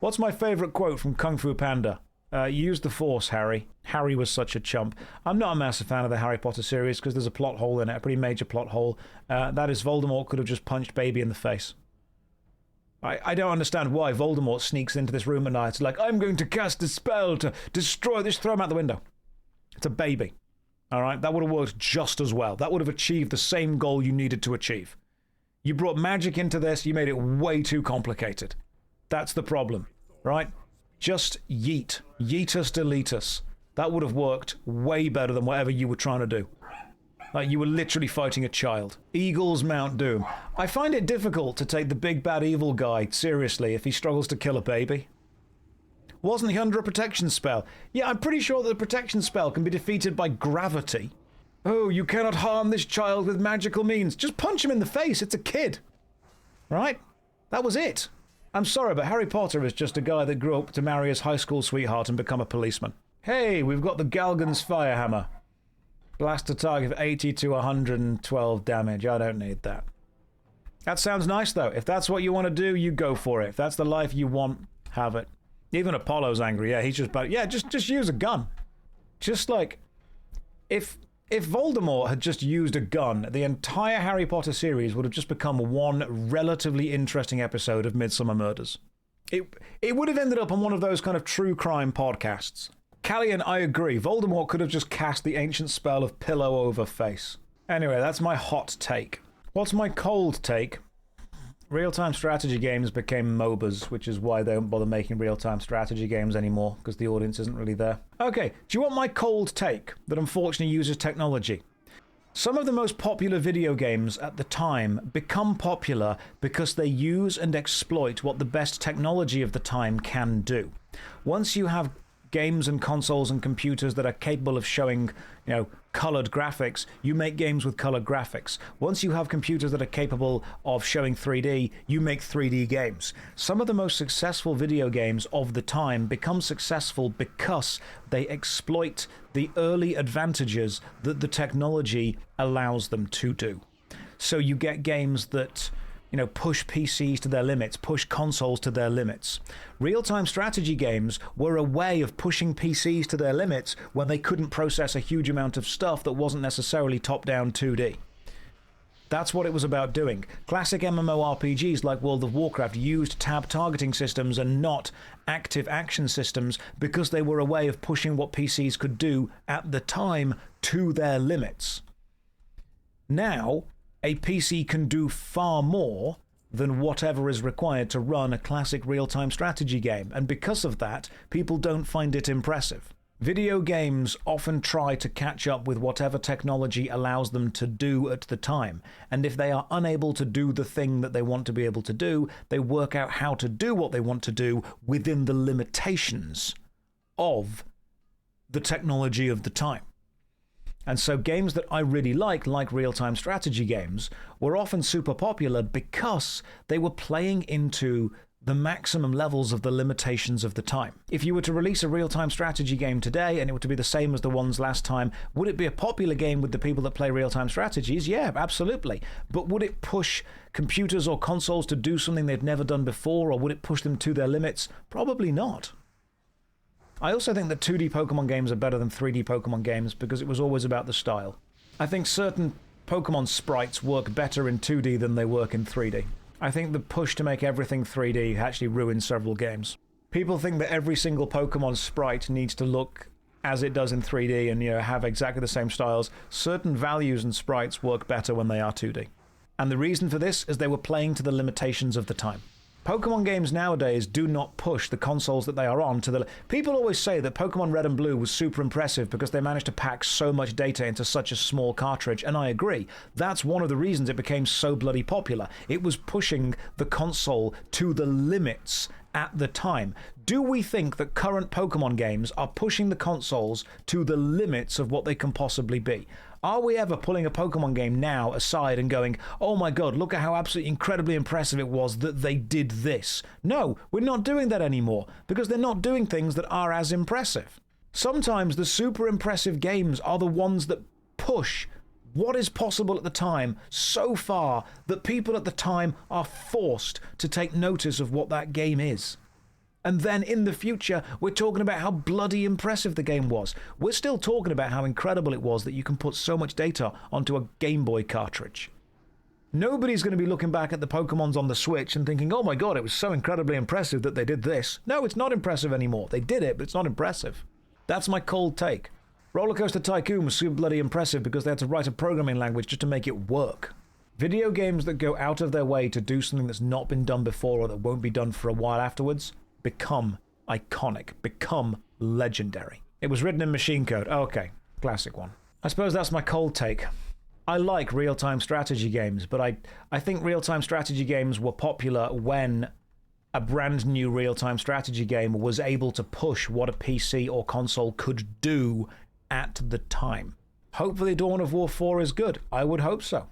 What's my favorite quote from Kung Fu Panda? Use the Force, Harry. Harry was such a chump. I'm not a massive fan of the Harry Potter series because there's a plot hole in it, a pretty major plot hole. That is, Voldemort could have just punched Baby in the face. I don't understand why Voldemort sneaks into this room at night. It's like, I'm going to cast a spell to destroy this. Throw him out the window. It's a baby. All right? That would have worked just as well. That would have achieved the same goal you needed to achieve. You brought magic into this. You made it way too complicated. That's the problem, right? Just yeet. Yeetus deletus. That would have worked way better than whatever you were trying to do. Like, you were literally fighting a child. Eagles Mount Doom. I find it difficult to take the big bad evil guy seriously if he struggles to kill a baby. Wasn't he under a protection spell? Yeah, I'm pretty sure that the protection spell can be defeated by gravity. Oh, you cannot harm this child with magical means. Just punch him in the face. It's a kid. Right? That was it. I'm sorry, but Harry Potter is just a guy that grew up to marry his high school sweetheart and become a policeman. Hey, we've got the Galgan's Firehammer. Blast a target of 80 to 112 damage. I don't need that. That sounds nice, though. If that's what you want to do, you go for it. If that's the life you want, have it. Even Apollo's angry. Yeah, he's just about... Yeah, just use a gun. Just like... If Voldemort had just used a gun, the entire Harry Potter series would have just become one relatively interesting episode of Midsummer Murders. It would have ended up on one of those kind of true crime podcasts. Callian, I agree. Voldemort could have just cast the ancient spell of pillow over face. Anyway, that's my hot take. What's my cold take? Real-time strategy games became MOBAs, which is why they don't bother making real-time strategy games anymore, because the audience isn't really there. Okay, do you want my cold take that unfortunately uses technology? Some of the most popular video games at the time become popular because they use and exploit what the best technology of the time can do. Once you have games and consoles and computers that are capable of showing, colored graphics, you make games with colored graphics. Once you have computers that are capable of showing 3D, you make 3D games. Some of the most successful video games of the time become successful because they exploit the early advantages that the technology allows them to do. So you get games that push PCs to their limits, push consoles to their limits. Real-time strategy games were a way of pushing PCs to their limits when they couldn't process a huge amount of stuff that wasn't necessarily top-down 2D. That's what it was about doing. Classic MMORPGs like World of Warcraft used tab targeting systems and not active action systems because they were a way of pushing what PCs could do at the time to their limits. Now, a PC can do far more than whatever is required to run a classic real-time strategy game, and because of that, people don't find it impressive. Video games often try to catch up with whatever technology allows them to do at the time, and if they are unable to do the thing that they want to be able to do, they work out how to do what they want to do within the limitations of the technology of the time. And so games that I really like real-time strategy games, were often super popular because they were playing into the maximum levels of the limitations of the time. If you were to release a real-time strategy game today and it were to be the same as the ones last time, would it be a popular game with the people that play real-time strategies? Yeah, absolutely. But would it push computers or consoles to do something they've never done before, or would it push them to their limits? Probably not. I also think that 2D Pokemon games are better than 3D Pokemon games because it was always about the style. I think certain Pokemon sprites work better in 2D than they work in 3D. I think the push to make everything 3D actually ruins several games. People think that every single Pokemon sprite needs to look as it does in 3D and have exactly the same styles. Certain values and sprites work better when they are 2D. And the reason for this is they were playing to the limitations of the time. Pokemon games nowadays do not push the consoles that they are on to the... People always say that Pokemon Red and Blue was super impressive because they managed to pack so much data into such a small cartridge, and I agree. That's one of the reasons it became so bloody popular. It was pushing the console to the limits at the time. Do we think that current Pokemon games are pushing the consoles to the limits of what they can possibly be? Are we ever pulling a Pokemon game now aside and going, oh my god, look at how absolutely incredibly impressive it was that they did this? No, we're not doing that anymore, because they're not doing things that are as impressive. Sometimes the super impressive games are the ones that push what is possible at the time so far that people at the time are forced to take notice of what that game is. And then in the future, we're talking about how bloody impressive the game was. We're still talking about how incredible it was that you can put so much data onto a Game Boy cartridge. Nobody's going to be looking back at the Pokemons on the Switch and thinking, oh my god, it was so incredibly impressive that they did this. No, it's not impressive anymore. They did it, but it's not impressive. That's my cold take. Roller Coaster Tycoon was super bloody impressive because they had to write a programming language just to make it work. Video games that go out of their way to do something that's not been done before or that won't be done for a while afterwards become iconic, become legendary. It was written in machine code. Oh, okay, classic one. I suppose that's my cold take. I like real-time strategy games, but I think real-time strategy games were popular when a brand new real-time strategy game was able to push what a PC or console could do at the time. Hopefully Dawn of War 4 is good. I would hope so.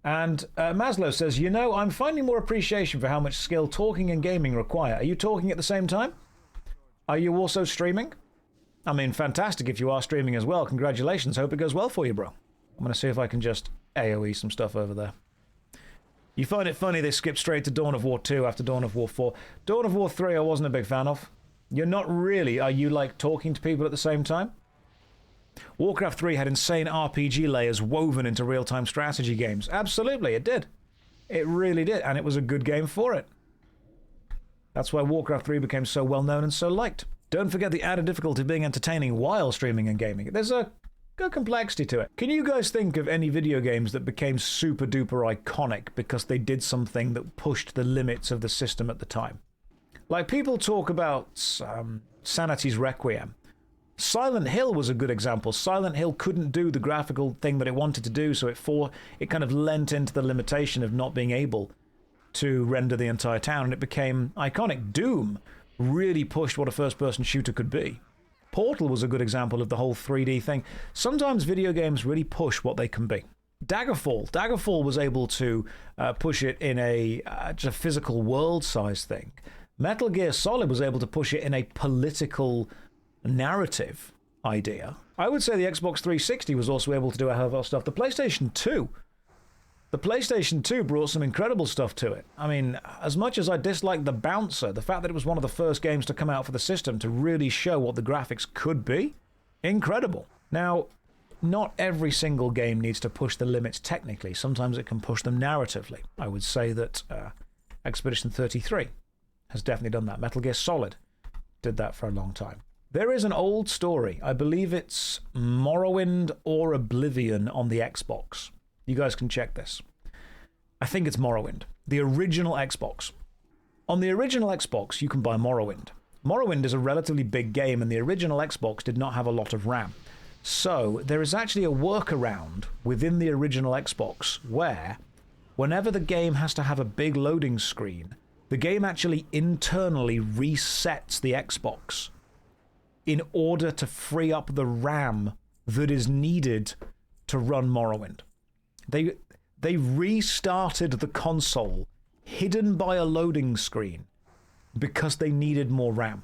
And Maslow says, you know, I'm finding more appreciation for how much skill talking and gaming require. Are you talking at the same time? Are you also streaming? I mean, fantastic if you are streaming as well. Congratulations. Hope it goes well for you, bro. I'm going to see if I can just AoE some stuff over there. You find it funny they skipped straight to Dawn of War 2 after Dawn of War 4. Dawn of War 3 I wasn't a big fan of. You're not really. Are you, like, talking to people at the same time? Warcraft 3 had insane RPG layers woven into real-time strategy games. Absolutely, it did. It really did, and it was a good game for it. That's why Warcraft 3 became so well-known and so liked. Don't forget the added difficulty of being entertaining while streaming and gaming. There's a good complexity to it. Can you guys think of any video games that became super-duper iconic because they did something that pushed the limits of the system at the time? Like, people talk about Sanity's Requiem. Silent Hill was a good example. Silent Hill couldn't do the graphical thing that it wanted to do, so it kind of lent into the limitation of not being able to render the entire town, and it became iconic. Doom really pushed what a first-person shooter could be. Portal was a good example of the whole 3D thing. Sometimes video games really push what they can be. Daggerfall was able to push it in just a physical world-size thing. Metal Gear Solid was able to push it in a political narrative idea. I would say the Xbox 360 was also able to do a hell of a lot of stuff. The PlayStation 2 brought some incredible stuff to it. I mean, as much as I disliked the bouncer, the fact that it was one of the first games to come out for the system to really show what the graphics could be, incredible. Now, not every single game needs to push the limits technically. Sometimes it can push them narratively. I would say that Expedition 33 has definitely done that. Metal Gear Solid did that for a long time. There is an old story. I believe it's Morrowind or Oblivion on the Xbox. You guys can check this. I think it's Morrowind. The original Xbox. On the original Xbox, you can buy Morrowind. Morrowind is a relatively big game, and the original Xbox did not have a lot of RAM. So there is actually a workaround within the original Xbox where, whenever the game has to have a big loading screen, the game actually internally resets the Xbox in order to free up the RAM that is needed to run Morrowind. They restarted the console hidden by a loading screen because they needed more RAM.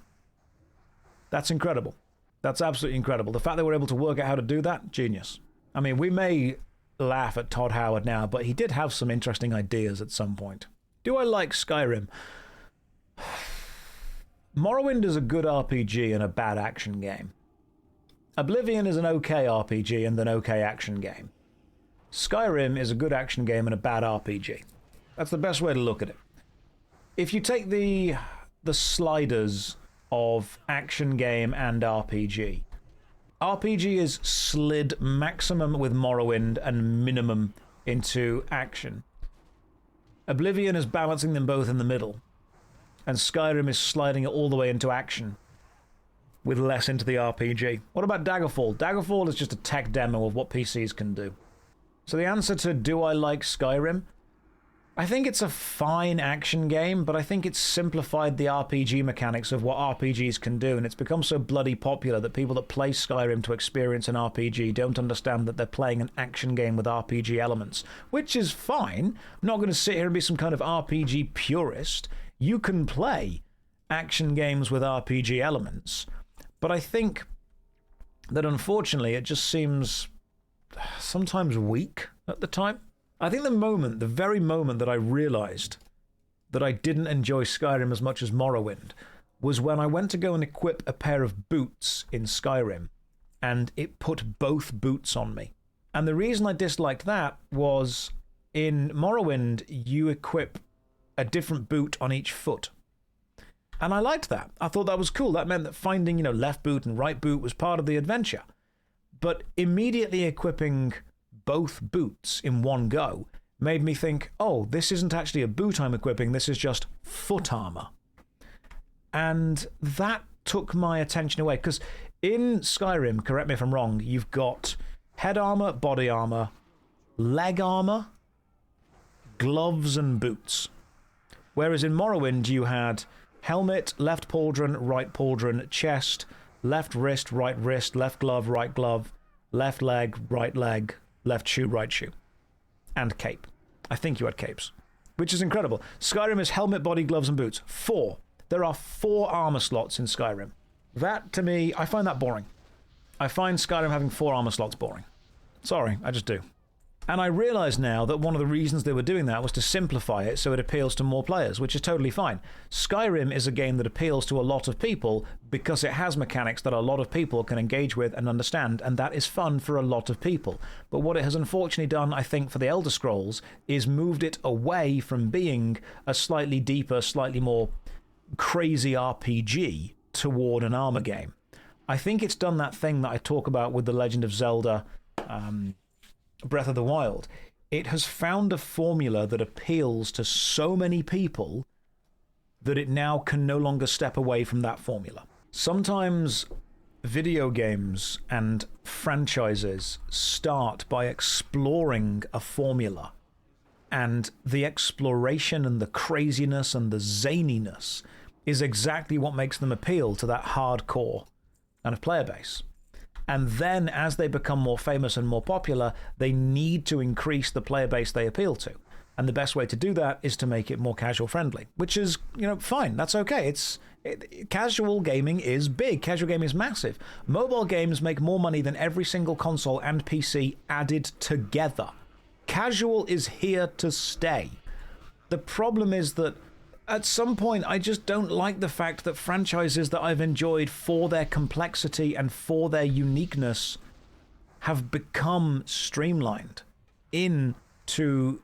That's incredible. That's absolutely incredible. The fact they were able to work out how to do that, genius. I mean, we may laugh at Todd Howard now, but he did have some interesting ideas at some point. Do I like Skyrim? Morrowind is a good RPG and a bad action game. Oblivion is an okay RPG and an okay action game. Skyrim is a good action game and a bad RPG. That's the best way to look at it. If you take the sliders of action game and RPG, RPG is slid maximum with Morrowind and minimum into action. Oblivion is balancing them both in the middle. And Skyrim is sliding it all the way into action with less into the RPG. What about Daggerfall? Daggerfall is just a tech demo of what PCs can do. So the answer to do I like Skyrim? I think it's a fine action game, but I think it's simplified the RPG mechanics of what RPGs can do, and it's become so bloody popular that people that play Skyrim to experience an RPG don't understand that they're playing an action game with RPG elements, which is fine. I'm not going to sit here and be some kind of RPG purist. You can play action games with RPG elements, but I think that unfortunately it just seems sometimes weak at the time. I think the very moment that I realized that I didn't enjoy Skyrim as much as Morrowind was when I went to go and equip a pair of boots in Skyrim, and it put both boots on me. And the reason I disliked that was in Morrowind, you equip a different boot on each foot. And I liked that. I thought that was cool. That meant that finding, left boot and right boot was part of the adventure. But immediately equipping both boots in one go made me think, oh, this isn't actually a boot I'm equipping, this is just foot armor. And that took my attention away, because in Skyrim, correct me if I'm wrong, you've got head armor, body armor, leg armor, gloves, and boots. Whereas in Morrowind, you had helmet, left pauldron, right pauldron, chest, left wrist, left glove, right glove, left leg, left shoe, right shoe, and cape. I think you had capes, which is incredible. Skyrim is helmet, body, gloves, and boots. 4. There are 4 armor slots in Skyrim. That, to me, I find that boring. I find Skyrim having 4 armor slots boring. Sorry, I just do. And I realise now that one of the reasons they were doing that was to simplify it so it appeals to more players, which is totally fine. Skyrim is a game that appeals to a lot of people because it has mechanics that a lot of people can engage with and understand, and that is fun for a lot of people. But what it has unfortunately done, I think, for the Elder Scrolls is moved it away from being a slightly deeper, slightly more crazy RPG toward an armor game. I think it's done that thing that I talk about with The Legend of Zelda, Breath of the Wild. It has found a formula that appeals to so many people that it now can no longer step away from that formula. Sometimes video games and franchises start by exploring a formula, and the exploration and the craziness and the zaniness is exactly what makes them appeal to that hardcore kind of player base. And then as they become more famous and more popular, they need to increase the player base they appeal to. And the best way to do that is to make it more casual friendly, which is, fine. That's okay. Casual gaming is big. Casual gaming is massive. Mobile games make more money than every single console and PC added together. Casual is here to stay. The problem is that at some point, I just don't like the fact that franchises that I've enjoyed for their complexity and for their uniqueness have become streamlined into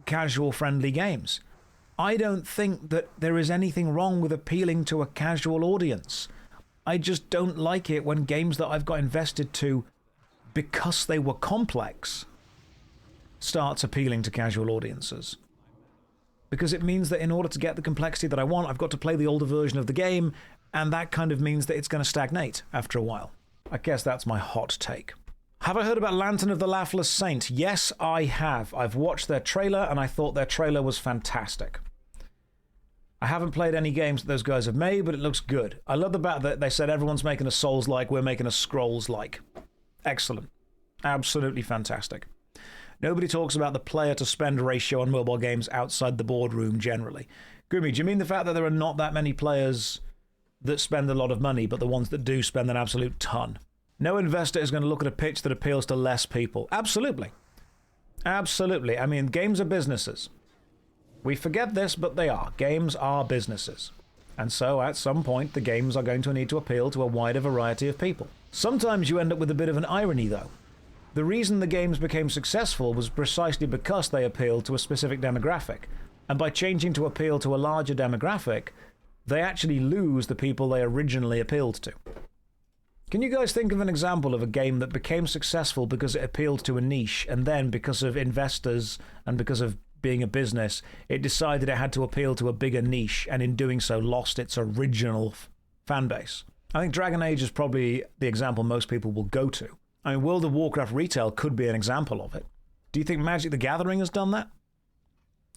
casual-friendly games. I don't think that there is anything wrong with appealing to a casual audience. I just don't like it when games that I've got invested to, because they were complex, starts appealing to casual audiences. Because it means that in order to get the complexity that I want, I've got to play the older version of the game, and that kind of means that it's going to stagnate after a while. I guess that's my hot take. Have I heard about Lantern of the Laughless Saint? Yes, I have. I've watched their trailer, and I thought their trailer was fantastic. I haven't played any games that those guys have made, but it looks good. I love the fact that they said everyone's making a Souls-like, we're making a Scrolls-like. Excellent. Absolutely fantastic. Nobody talks about the player-to-spend ratio on mobile games outside the boardroom generally. Gumi, do you mean the fact that there are not that many players that spend a lot of money, but the ones that do spend an absolute ton? No investor is going to look at a pitch that appeals to less people. Absolutely. Absolutely. I mean, games are businesses. We forget this, but they are. Games are businesses. And so, at some point, the games are going to need to appeal to a wider variety of people. Sometimes you end up with a bit of an irony, though. The reason the games became successful was precisely because they appealed to a specific demographic. And by changing to appeal to a larger demographic, they actually lose the people they originally appealed to. Can you guys think of an example of a game that became successful because it appealed to a niche, and then because of investors and because of being a business, it decided it had to appeal to a bigger niche, and in doing so lost its original fan base? I think Dragon Age is probably the example most people will go to. I mean, World of Warcraft retail could be an example of it. Do you think Magic the Gathering has done that?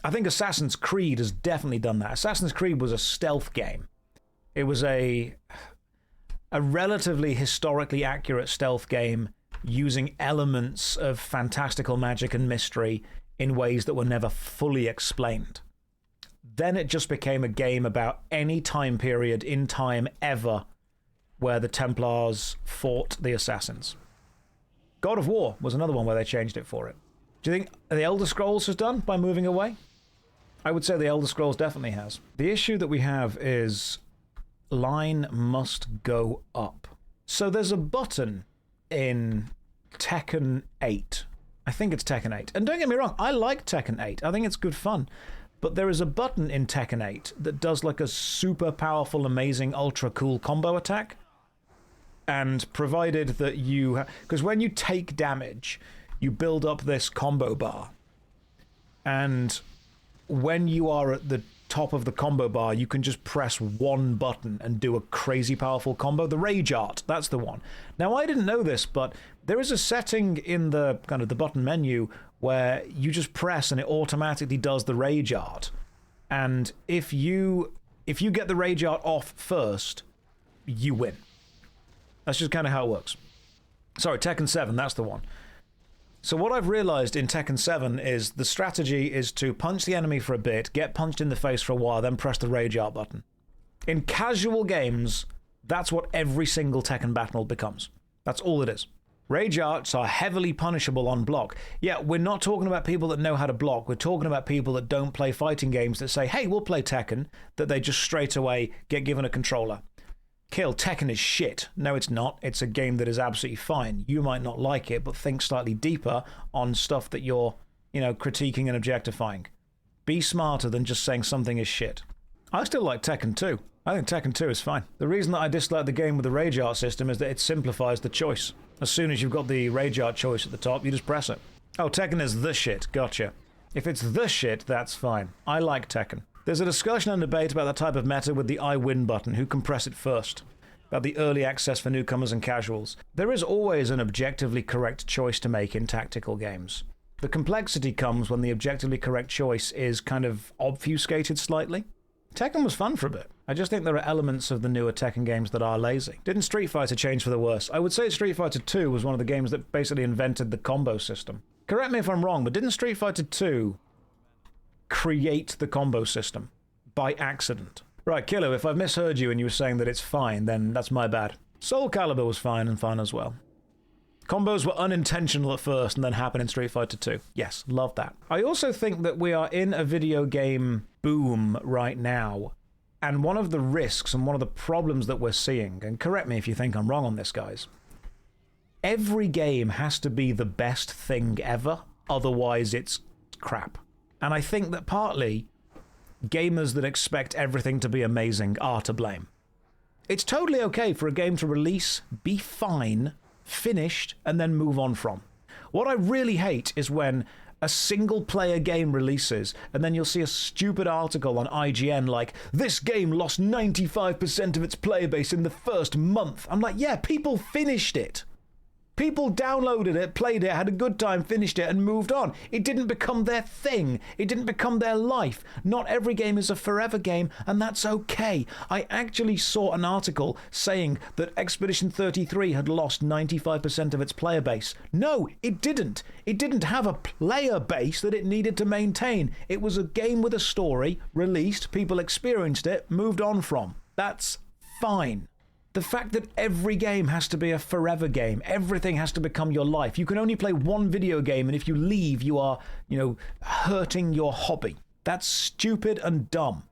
I think Assassin's Creed has definitely done that. Assassin's Creed was a stealth game. It was a relatively historically accurate stealth game using elements of fantastical magic and mystery in ways that were never fully explained. Then it just became a game about any time period in time ever where the Templars fought the Assassins. God of War was another one where they changed it for it. Do you think the Elder Scrolls has done by moving away? I would say the Elder Scrolls definitely has. The issue that we have is line must go up. So there's a button in Tekken 8. I think it's Tekken 8. And don't get me wrong, I like Tekken 8. I think it's good fun. But there is a button in Tekken 8 that does like a super powerful, amazing, ultra cool combo attack. And provided that you... Because when you take damage, you build up this combo bar. And when you are at the top of the combo bar, you can just press one button and do a crazy powerful combo. The Rage Art, that's the one. Now, I didn't know this, but there is a setting in the kind of the button menu where you just press and it automatically does the Rage Art. And if you get the Rage Art off first, you win. That's just kind of how it works. Sorry, Tekken 7, that's the one. So what I've realized in Tekken 7 is the strategy is to punch the enemy for a bit, get punched in the face for a while, then press the Rage Art button. In casual games, that's what every single Tekken battle becomes. That's all it is. Rage Arts are heavily punishable on block. Yeah, we're not talking about people that know how to block. We're talking about people that don't play fighting games that say, hey, we'll play Tekken, that they just straight away get given a controller. Kill, Tekken is shit. No, it's not. It's a game that is absolutely fine. You might not like it, but think slightly deeper on stuff that you're, critiquing and objectifying. Be smarter than just saying something is shit. I still like Tekken 2. I think Tekken 2 is fine. The reason that I dislike the game with the Rage Art system is that it simplifies the choice. As soon as you've got the Rage Art choice at the top, you just press it. Oh, Tekken is the shit. Gotcha. If it's the shit, that's fine. I like Tekken. There's a discussion and debate about that type of meta with the I win button, who can press it first. About the early access for newcomers and casuals. There is always an objectively correct choice to make in tactical games. The complexity comes when the objectively correct choice is kind of obfuscated slightly. Tekken was fun for a bit. I just think there are elements of the newer Tekken games that are lazy. Didn't Street Fighter change for the worse? I would say Street Fighter 2 was one of the games that basically invented the combo system. Correct me if I'm wrong, but didn't Street Fighter 2 create the combo system by accident? Right, Kilo, if I've misheard you and you were saying that it's fine, then that's my bad. Soul Calibur was fine and fun as well. Combos were unintentional at first and then happened in Street Fighter 2. Yes, love that. I also think that we are in a video game boom right now. And one of the risks and one of the problems that we're seeing, and correct me if you think I'm wrong on this, guys, every game has to be the best thing ever, otherwise it's crap. And I think that partly gamers that expect everything to be amazing are to blame. It's totally okay for a game to release, be fine, finished, and then move on from. What I really hate is when a single-player game releases, and then you'll see a stupid article on IGN like, this game lost 95% of its player base in the first month. I'm like, yeah, people finished it. People downloaded it, played it, had a good time, finished it, and moved on. It didn't become their thing. It didn't become their life. Not every game is a forever game, and that's okay. I actually saw an article saying that Expedition 33 had lost 95% of its player base. No, it didn't. It didn't have a player base that it needed to maintain. It was a game with a story, released, people experienced it, moved on from. That's fine. The fact that every game has to be a forever game, everything has to become your life. You can only play one video game, and if you leave, you are, hurting your hobby. That's stupid and dumb.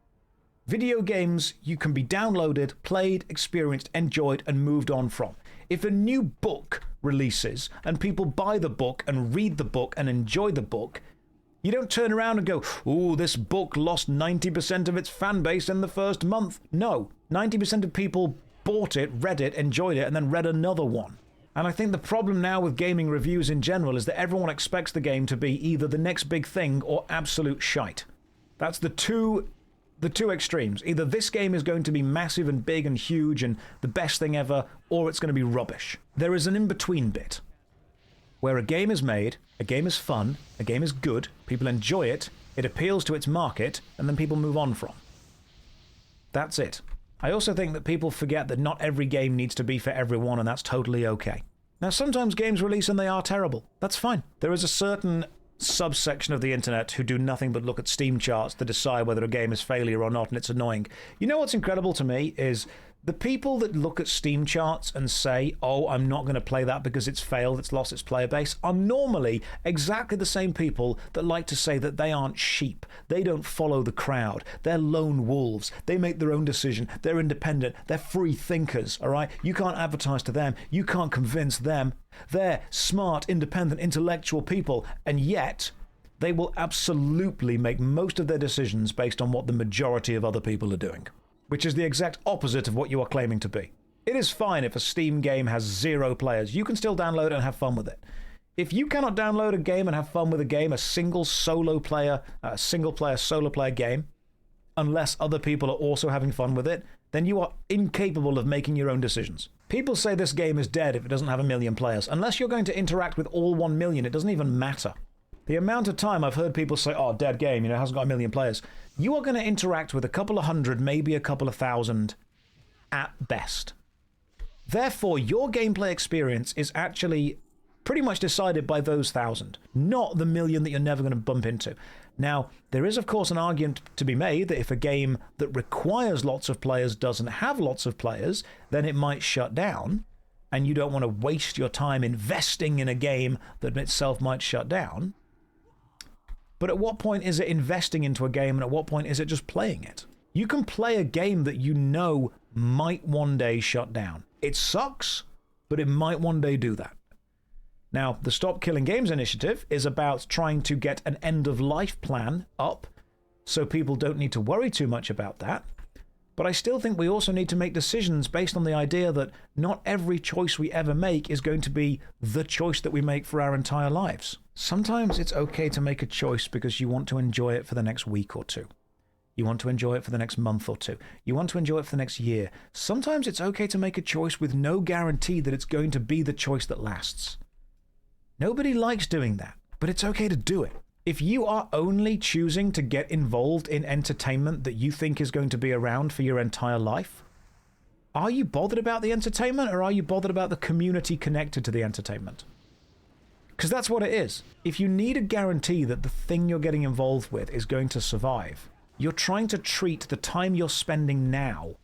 Video games, you can be downloaded, played, experienced, enjoyed, and moved on from. If a new book releases, and people buy the book and read the book and enjoy the book, you don't turn around and go, ooh, this book lost 90% of its fan base in the first month. No, 90% of people bought it, read it, enjoyed it, and then read another one. And I think the problem now with gaming reviews in general is that everyone expects the game to be either the next big thing or absolute shite. That's the two extremes. Either this game is going to be massive and big and huge and the best thing ever, or it's going to be rubbish. There is an in-between bit where a game is made, a game is fun, a game is good, people enjoy it, it appeals to its market, and then people move on from. That's it. I also think that people forget that not every game needs to be for everyone, and that's totally okay. Now, sometimes games release and they are terrible. That's fine. There is a certain subsection of the internet who do nothing but look at Steam charts to decide whether a game is failure or not, and it's annoying. You know what's incredible to me is The people that look at Steam charts and say, oh, I'm not going to play that because it's failed, it's lost its player base, are normally exactly the same people that like to say that they aren't sheep. They don't follow the crowd. They're lone wolves. They make their own decision. They're independent. They're free thinkers, all right? You can't advertise to them. You can't convince them. They're smart, independent, intellectual people, and yet they will absolutely make most of their decisions based on what the majority of other people are doing, which is the exact opposite of what you are claiming to be. It is fine if a Steam game has 0 players. You can still download it and have fun with it. If you cannot download a game and have fun with a game, a single player solo player game, unless other people are also having fun with it, then you are incapable of making your own decisions. People say this game is dead if it doesn't have 1 million players. Unless you're going to interact with all 1 million, it doesn't even matter. The amount of time I've heard people say, oh, dead game, it hasn't got 1 million players. You are going to interact with a couple of hundred, maybe a couple of thousand at best. Therefore, your gameplay experience is actually pretty much decided by those 1,000, not the million that you're never going to bump into. Now, there is, of course, an argument to be made that if a game that requires lots of players doesn't have lots of players, then it might shut down, and you don't want to waste your time investing in a game that itself might shut down. But at what point is it investing into a game, and at what point is it just playing it? You can play a game that you know might one day shut down. It sucks, but it might one day do that. Now, the Stop Killing Games initiative is about trying to get an end-of-life plan up so people don't need to worry too much about that. But I still think we also need to make decisions based on the idea that not every choice we ever make is going to be the choice that we make for our entire lives. Sometimes it's okay to make a choice because you want to enjoy it for the next week or two. You want to enjoy it for the next month or two. You want to enjoy it for the next year. Sometimes it's okay to make a choice with no guarantee that it's going to be the choice that lasts. Nobody likes doing that, but it's okay to do it. If you are only choosing to get involved in entertainment that you think is going to be around for your entire life, are you bothered about the entertainment, or are you bothered about the community connected to the entertainment? Because that's what it is. If you need a guarantee that the thing you're getting involved with is going to survive, you're trying to treat the time you're spending now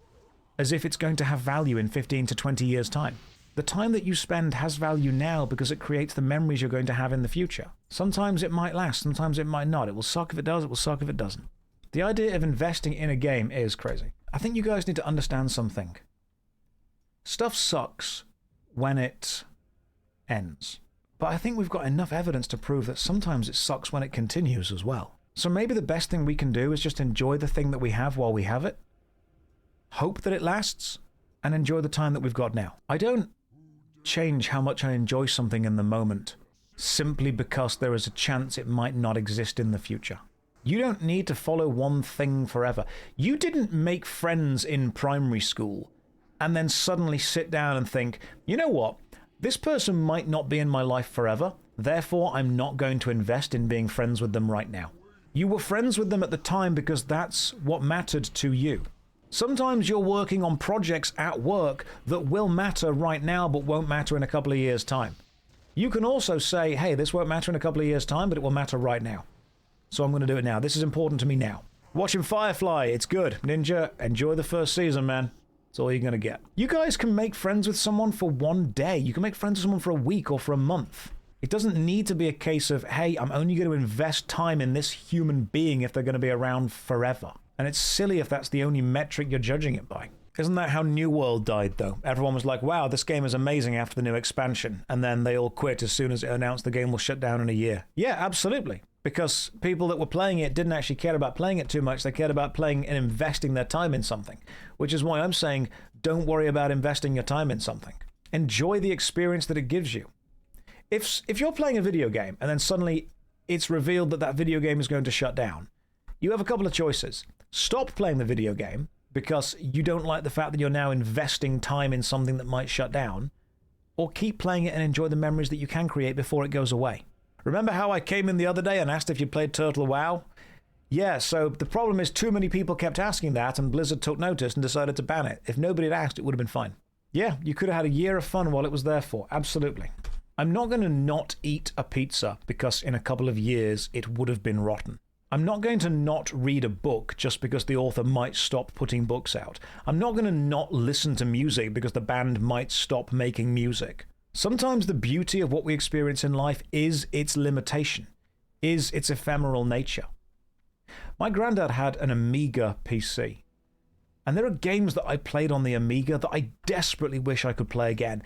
as if it's going to have value in 15 to 20 years' time. The time that you spend has value now because it creates the memories you're going to have in the future. Sometimes it might last, sometimes it might not. It will suck if it does, it will suck if it doesn't. The idea of investing in a game is crazy. I think you guys need to understand something. Stuff sucks when it ends. But I think we've got enough evidence to prove that sometimes it sucks when it continues as well. So maybe the best thing we can do is just enjoy the thing that we have while we have it, hope that it lasts, and enjoy the time that we've got now. I don't change how much I enjoy something in the moment simply because there is a chance it might not exist in the future. You don't need to follow one thing forever. You didn't make friends in primary school and then suddenly sit down and think, you know what, this person might not be in my life forever, therefore I'm not going to invest in being friends with them right now. You were friends with them at the time because that's what mattered to you. Sometimes you're working on projects at work that will matter right now but won't matter in a couple of years' time. You can also say, hey, this won't matter in a couple of years' time, but it will matter right now. So I'm going to do it now. This is important to me now. Watching Firefly, it's good. Ninja, enjoy the first season, man. That's all you're going to get. You guys can make friends with someone for one day. You can make friends with someone for a week or for a month. It doesn't need to be a case of, hey, I'm only going to invest time in this human being if they're going to be around forever. And it's silly if that's the only metric you're judging it by. Isn't that how New World died, though? Everyone was like, wow, this game is amazing after the new expansion. And then they all quit as soon as it announced the game will shut down in a year. Yeah, absolutely. Because people that were playing it didn't actually care about playing it too much. They cared about playing and investing their time in something. Which is why I'm saying, don't worry about investing your time in something. Enjoy the experience that it gives you. If you're playing a video game and then suddenly it's revealed that that video game is going to shut down, you have a couple of choices. Stop playing the video game because you don't like the fact that you're now investing time in something that might shut down, or keep playing it and enjoy the memories that you can create before it goes away. Remember how I came in the other day and asked if you played Turtle WoW? Yeah, so the problem is too many people kept asking that and Blizzard took notice and decided to ban it. If nobody had asked, it would have been fine. Yeah, you could have had a year of fun while it was there for. Absolutely. I'm not going to not eat a pizza because in a couple of years it would have been rotten. I'm not going to not read a book just because the author might stop putting books out. I'm not going to not listen to music because the band might stop making music. Sometimes the beauty of what we experience in life is its limitation, is its ephemeral nature. My granddad had an Amiga PC, and there are games that I played on the Amiga that I desperately wish I could play again.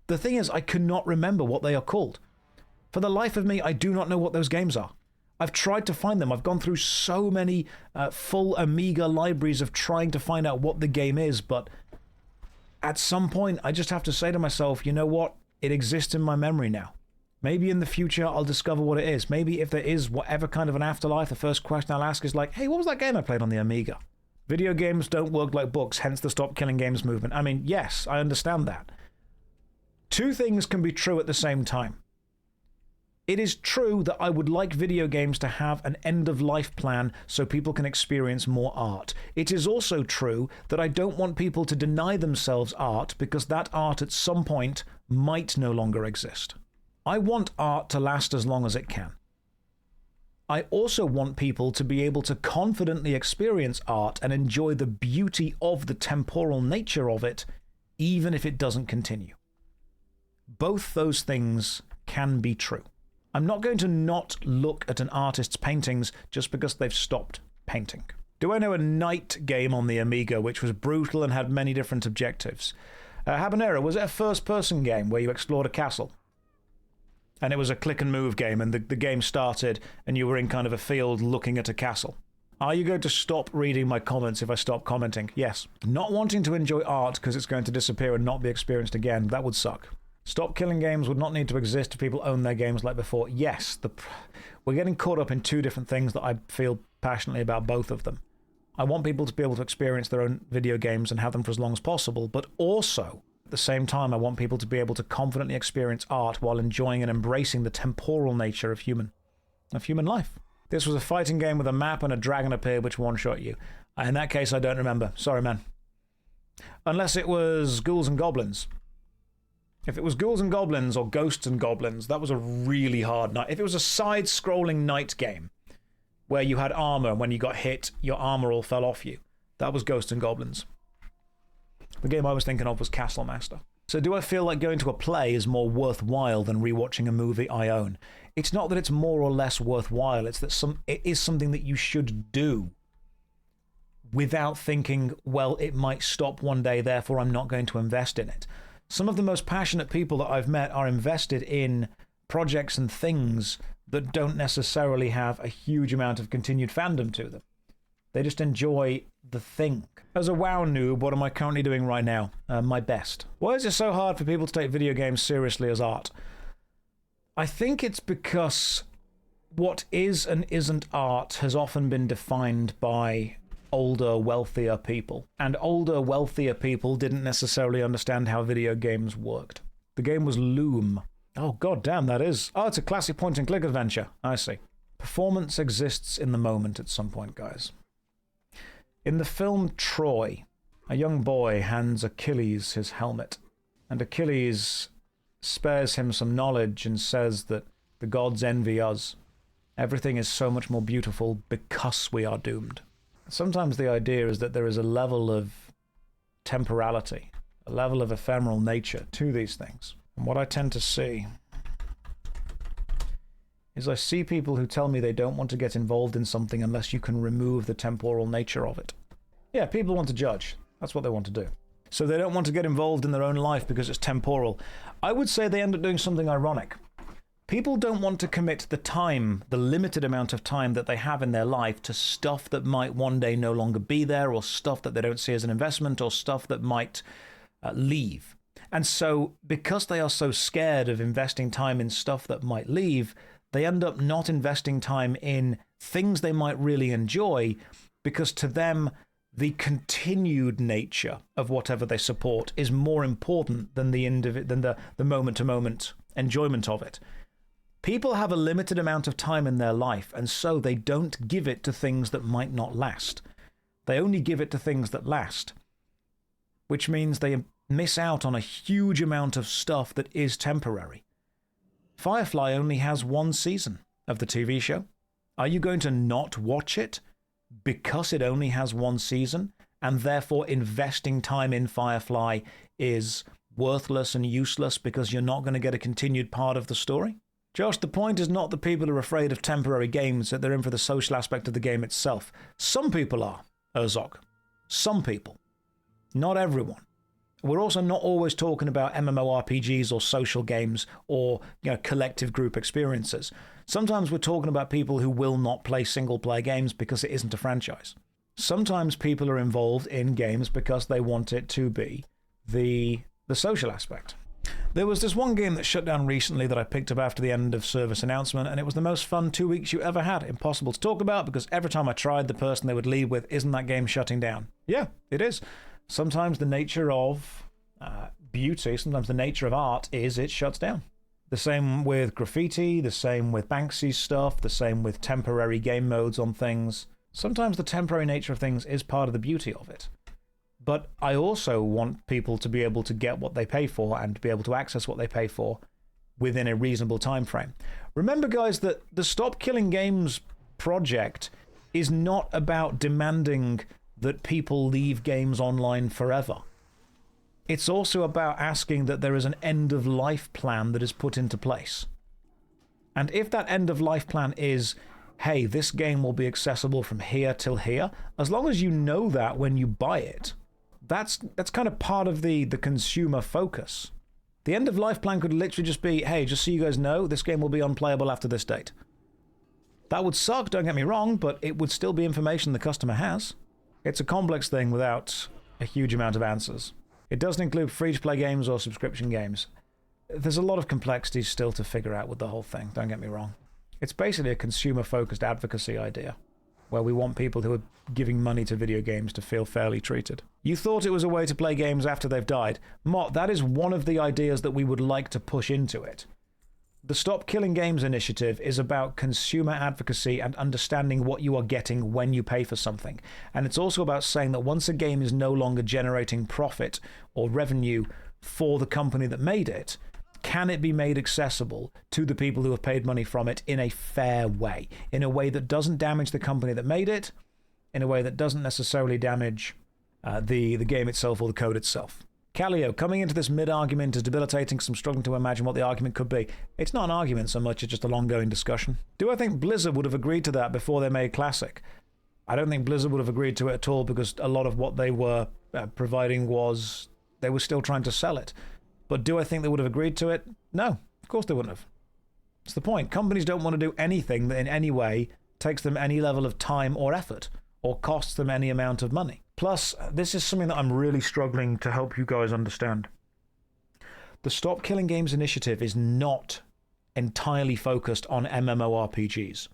The thing is, I cannot remember what they are called. For the life of me, I do not know what those games are. I've tried to find them. I've gone through so many full Amiga libraries of trying to find out what the game is, but at some point, I just have to say to myself, you know what? It exists in my memory now. Maybe in the future, I'll discover what it is. Maybe if there is whatever kind of an afterlife, the first question I'll ask is like, hey, what was that game I played on the Amiga? Video games don't work like books, hence the Stop Killing Games movement. I mean, yes, I understand that. Two things can be true at the same time. It is true that I would like video games to have an end-of-life plan so people can experience more art. It is also true that I don't want people to deny themselves art because that art at some point might no longer exist. I want art to last as long as it can. I also want people to be able to confidently experience art and enjoy the beauty of the temporal nature of it, even if it doesn't continue. Both those things can be true. I'm not going to not look at an artist's paintings just because they've stopped painting. Do I know a night game on the Amiga which was brutal and had many different objectives? Habanero, was it a first-person game where you explored a castle? And it was a click-and-move game, and the game started, and you were in kind of a field looking at a castle. Are you going to stop reading my comments if I stop commenting? Yes. Not wanting to enjoy art because it's going to disappear and not be experienced again, that would suck. Stop Killing Games would not need to exist if people own their games like before. Yes, we're getting caught up in two different things that I feel passionately about both of them. I want people to be able to experience their own video games and have them for as long as possible, but also, at the same time, I want people to be able to confidently experience art while enjoying and embracing the temporal nature of human life. This was a fighting game with a map and a dragon appeared which one-shot you. In that case, I don't remember. Sorry, man. Unless it was Ghouls and Goblins. If it was Ghouls and Goblins or Ghosts and Goblins, that was a really hard night. If it was a side-scrolling night game where you had armor and when you got hit, your armor all fell off you, that was Ghosts and Goblins. The game I was thinking of was Castle Master. So do I feel like going to a play is more worthwhile than rewatching a movie I own? It's not that it's more or less worthwhile, it's that it is something that you should do without thinking, well, it might stop one day, therefore I'm not going to invest in it. Some of the most passionate people that I've met are invested in projects and things that don't necessarily have a huge amount of continued fandom to them. They just enjoy the thing. As a WoW noob, what am I currently doing right now? My best. Why is it so hard for people to take video games seriously as art? I think it's because what is and isn't art has often been defined by older, wealthier people. And older, wealthier people didn't necessarily understand how video games worked. The game was Loom. Oh, god damn, that is. Oh, it's a classic point-and-click adventure. I see. Performance exists in the moment at some point, guys. In the film Troy, a young boy hands Achilles his helmet, and Achilles spares him some knowledge and says that the gods envy us. Everything is so much more beautiful because we are doomed. Sometimes the idea is that there is a level of temporality, a level of ephemeral nature to these things. And what I tend to see is I see people who tell me they don't want to get involved in something unless you can remove the temporal nature of it. Yeah, people want to judge. That's what they want to do. So they don't want to get involved in their own life because it's temporal. I would say they end up doing something ironic. People don't want to commit the time, the limited amount of time that they have in their life to stuff that might one day no longer be there, or stuff that they don't see as an investment, or stuff that might leave. And so, because they are so scared of investing time in stuff that might leave, they end up not investing time in things they might really enjoy, because to them, the continued nature of whatever they support is more important than the moment-to-moment enjoyment of it. People have a limited amount of time in their life, and so they don't give it to things that might not last. They only give it to things that last, which means they miss out on a huge amount of stuff that is temporary. Firefly only has one season of the TV show. Are you going to not watch it because it only has one season, and therefore investing time in Firefly is worthless and useless because you're not going to get a continued part of the story? Josh, the point is not that people are afraid of temporary games, that they're in for the social aspect of the game itself. Some people are, Urzok. Some people. Not everyone. We're also not always talking about MMORPGs or social games or, collective group experiences. Sometimes we're talking about people who will not play single-player games because it isn't a franchise. Sometimes people are involved in games because they want it to be the social aspect. There was this one game that shut down recently that I picked up after the end of service announcement, and it was the most fun 2 weeks you ever had. Impossible to talk about because every time I tried, the person they would leave with, isn't that game shutting down? Yeah, it is. Sometimes the nature of beauty, sometimes the nature of art is it shuts down. The same with graffiti, the same with Banksy's stuff, the same with temporary game modes on things. Sometimes the temporary nature of things is part of the beauty of it. But I also want people to be able to get what they pay for and to be able to access what they pay for within a reasonable time frame. Remember, guys, that the Stop Killing Games project is not about demanding that people leave games online forever. It's also about asking that there is an end-of-life plan that is put into place. And if that end-of-life plan is, hey, this game will be accessible from here till here, as long as you know that when you buy it, that's kind of part of the consumer focus. The end-of-life plan could literally just be, hey, just so you guys know, this game will be unplayable after this date. That would suck, don't get me wrong, but it would still be information the customer has. It's a complex thing without a huge amount of answers. It doesn't include free-to-play games or subscription games. There's a lot of complexities still to figure out with the whole thing, don't get me wrong. It's basically a consumer-focused advocacy idea, where we want people who are giving money to video games to feel fairly treated. You thought it was a way to play games after they've died. Mott, that is one of the ideas that we would like to push into it. The Stop Killing Games initiative is about consumer advocacy and understanding what you are getting when you pay for something. And it's also about saying that once a game is no longer generating profit or revenue for the company that made it, can it be made accessible to the people who have paid money from it in a fair way? In a way that doesn't damage the company that made it, in a way that doesn't necessarily damage the game itself or the code itself. Callio, coming into this mid-argument is debilitating, so I'm struggling to imagine what the argument could be. It's not an argument so much, it's just a long-going discussion. Do I think Blizzard would have agreed to that before they made Classic? I don't think Blizzard would have agreed to it at all because a lot of what they were providing was they were still trying to sell it. But do I think they would have agreed to it? No, of course they wouldn't have. It's the point. Companies don't want to do anything that in any way takes them any level of time or effort or costs them any amount of money. Plus, this is something that I'm really struggling to help you guys understand. The Stop Killing Games initiative is not entirely focused on MMORPGs.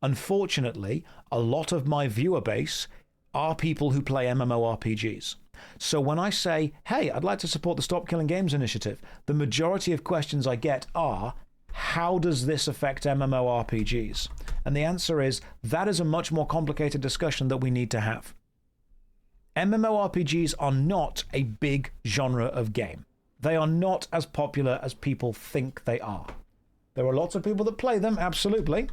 Unfortunately, a lot of my viewer base are people who play MMORPGs. So when I say, hey, I'd like to support the Stop Killing Games initiative, the majority of questions I get are, how does this affect MMORPGs? And the answer is, that is a much more complicated discussion that we need to have. MMORPGs are not a big genre of game. They are not as popular as people think they are. There are lots of people that play them, absolutely,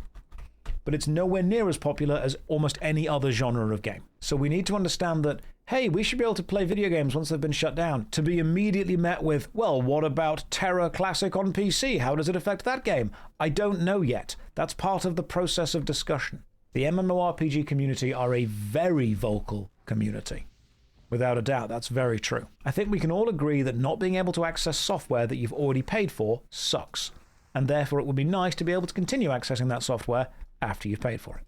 but it's nowhere near as popular as almost any other genre of game. So we need to understand that, hey, we should be able to play video games once they've been shut down, to be immediately met with, well, what about Terra Classic on PC? How does it affect that game? I don't know yet. That's part of the process of discussion. The MMORPG community are a very vocal community. Without a doubt, that's very true. I think we can all agree that not being able to access software that you've already paid for sucks, and therefore it would be nice to be able to continue accessing that software after you've paid for it,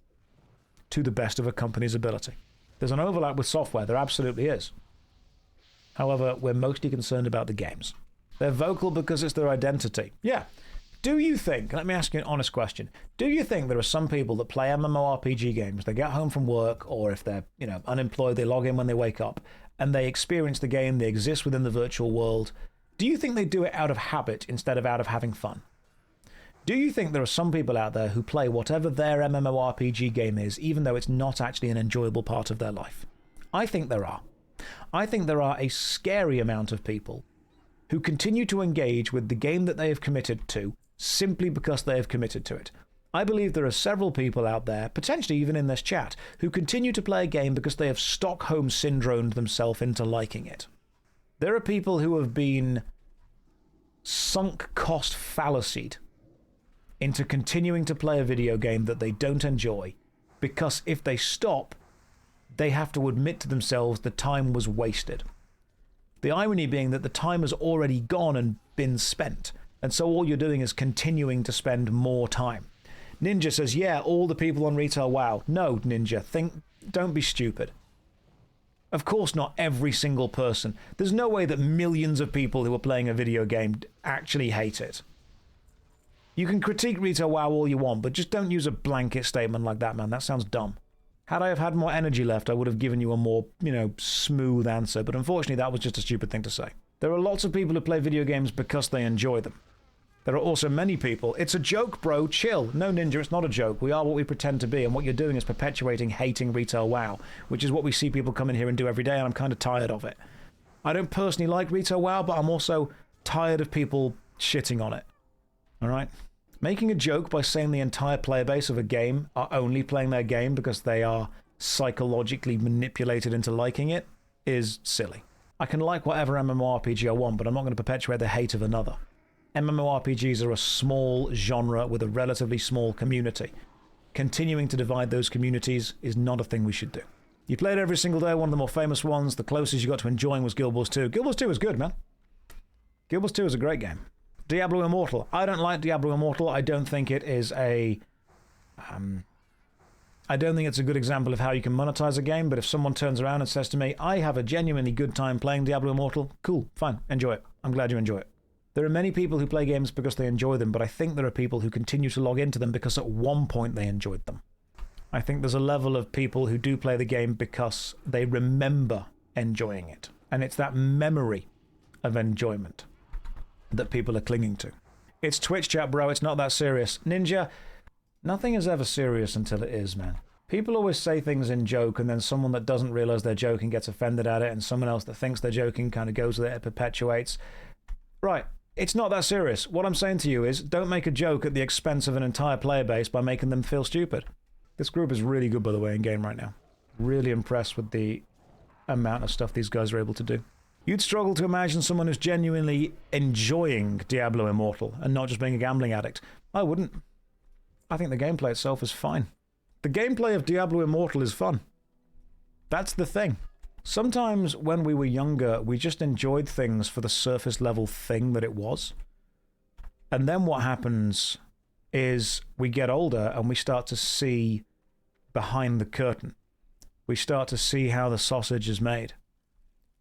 to the best of a company's ability. There's an overlap with software, there absolutely is. However, we're mostly concerned about the games. They're vocal because it's their identity. Yeah. Do you think, let me ask you an honest question, do you think there are some people that play MMORPG games, they get home from work, or if they're, unemployed, they log in when they wake up, and they experience the game, they exist within the virtual world, do you think they do it out of habit instead of out of having fun? Do you think there are some people out there who play whatever their MMORPG game is, even though it's not actually an enjoyable part of their life? I think there are. I think there are a scary amount of people who continue to engage with the game that they have committed to simply because they have committed to it. I believe there are several people out there, potentially even in this chat, who continue to play a game because they have Stockholm syndromed themselves into liking it. There are people who have been sunk cost fallacied into continuing to play a video game that they don't enjoy, because if they stop, they have to admit to themselves the time was wasted. The irony being that the time has already gone and been spent, and so all you're doing is continuing to spend more time. Ninja says, yeah, all the people on Retail WoW. No, Ninja, don't be stupid. Of course not every single person. There's no way that millions of people who are playing a video game actually hate it. You can critique Retail WoW all you want, but just don't use a blanket statement like that, man. That sounds dumb. Had I have had more energy left, I would have given you a more, smooth answer, but unfortunately that was just a stupid thing to say. There are lots of people who play video games because they enjoy them. There are also many people. It's a joke, bro. Chill. No, Ninja, it's not a joke. We are what we pretend to be, and what you're doing is perpetuating hating Retail WoW, which is what we see people come in here and do every day, and I'm kind of tired of it. I don't personally like Retail WoW, but I'm also tired of people shitting on it. All right? Making a joke by saying the entire player base of a game are only playing their game because they are psychologically manipulated into liking it is silly. I can like whatever MMORPG I want, but I'm not going to perpetuate the hate of another. MMORPGs are a small genre with a relatively small community. Continuing to divide those communities is not a thing we should do. You played every single day, one of the more famous ones. The closest you got to enjoying was Guild Wars 2. Guild Wars 2 is good, man. Guild Wars 2 is a great game. Diablo Immortal. I don't like Diablo Immortal. I don't think it is a... I don't think it's a good example of how you can monetize a game, but if someone turns around and says to me, I have a genuinely good time playing Diablo Immortal, cool, fine, enjoy it. I'm glad you enjoy it. There are many people who play games because they enjoy them, but I think there are people who continue to log into them because at one point they enjoyed them. I think there's a level of people who do play the game because they remember enjoying it. And it's that memory of enjoyment that people are clinging to. It's Twitch chat, bro. It's not that serious. Ninja, nothing is ever serious until it is, man. People always say things in joke, and then someone that doesn't realize they're joking gets offended at it, and someone else that thinks they're joking kind of goes with it and perpetuates. Right. It's not that serious. What I'm saying to you is, don't make a joke at the expense of an entire player base by making them feel stupid. This group is really good, by the way, in game right now. Really impressed with the amount of stuff these guys are able to do. You'd struggle to imagine someone who's genuinely enjoying Diablo Immortal and not just being a gambling addict. I wouldn't. I think the gameplay itself is fine. The gameplay of Diablo Immortal is fun. That's the thing. Sometimes when we were younger, we just enjoyed things for the surface level thing that it was. And then what happens is we get older and we start to see behind the curtain. We start to see how the sausage is made.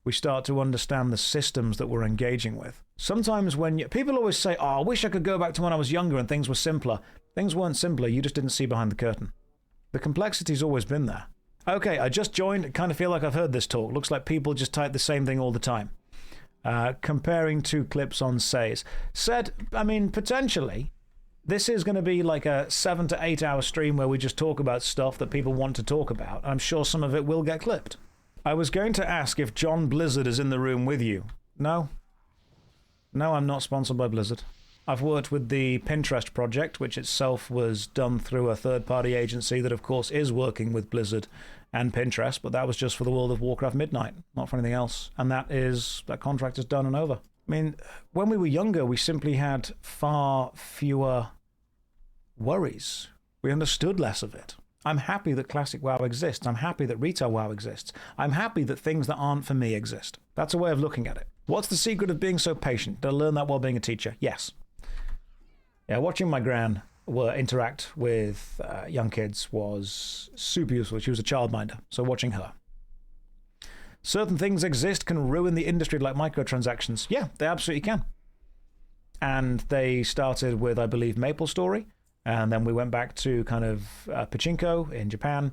We start to understand the systems that we're engaging with. Sometimes when people always say, oh, I wish I could go back to when I was younger and things were simpler. Things weren't simpler, you just didn't see behind the curtain. The complexity's always been there. Okay, I just joined. I kind of feel like I've heard this talk. Looks like people just type the same thing all the time. Comparing two clips on Says. Said, I mean, potentially, this is going to be like a 7 to 8 hour stream where we just talk about stuff that people want to talk about. I'm sure some of it will get clipped. I was going to ask if John Blizzard is in the room with you. No. No, I'm not sponsored by Blizzard. I've worked with the Pinterest project, which itself was done through a third-party agency that, of course, is working with Blizzard and Pinterest, but that was just for the World of Warcraft Midnight, not for anything else. And that contract is done and over. I mean, when we were younger, we simply had far fewer worries. We understood less of it. I'm happy that Classic WoW exists. I'm happy that Retail WoW exists. I'm happy that things that aren't for me exist. That's a way of looking at it. What's the secret of being so patient? Did I learn that while being a teacher? Yes. Yeah, watching my gran interact with young kids was super useful. She was a childminder, so watching her. Certain things exist can ruin the industry like microtransactions. Yeah, they absolutely can. And they started with, I believe, MapleStory, and then we went back to kind of Pachinko in Japan,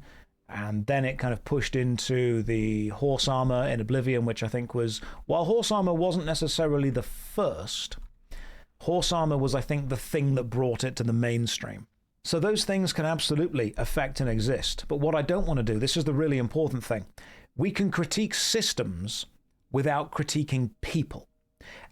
and then it kind of pushed into the horse armor in Oblivion, which I think was, while horse armor wasn't necessarily the first, horse armor was, I think, the thing that brought it to the mainstream. So those things can absolutely affect and exist. But what I don't want to do, this is the really important thing, we can critique systems without critiquing people.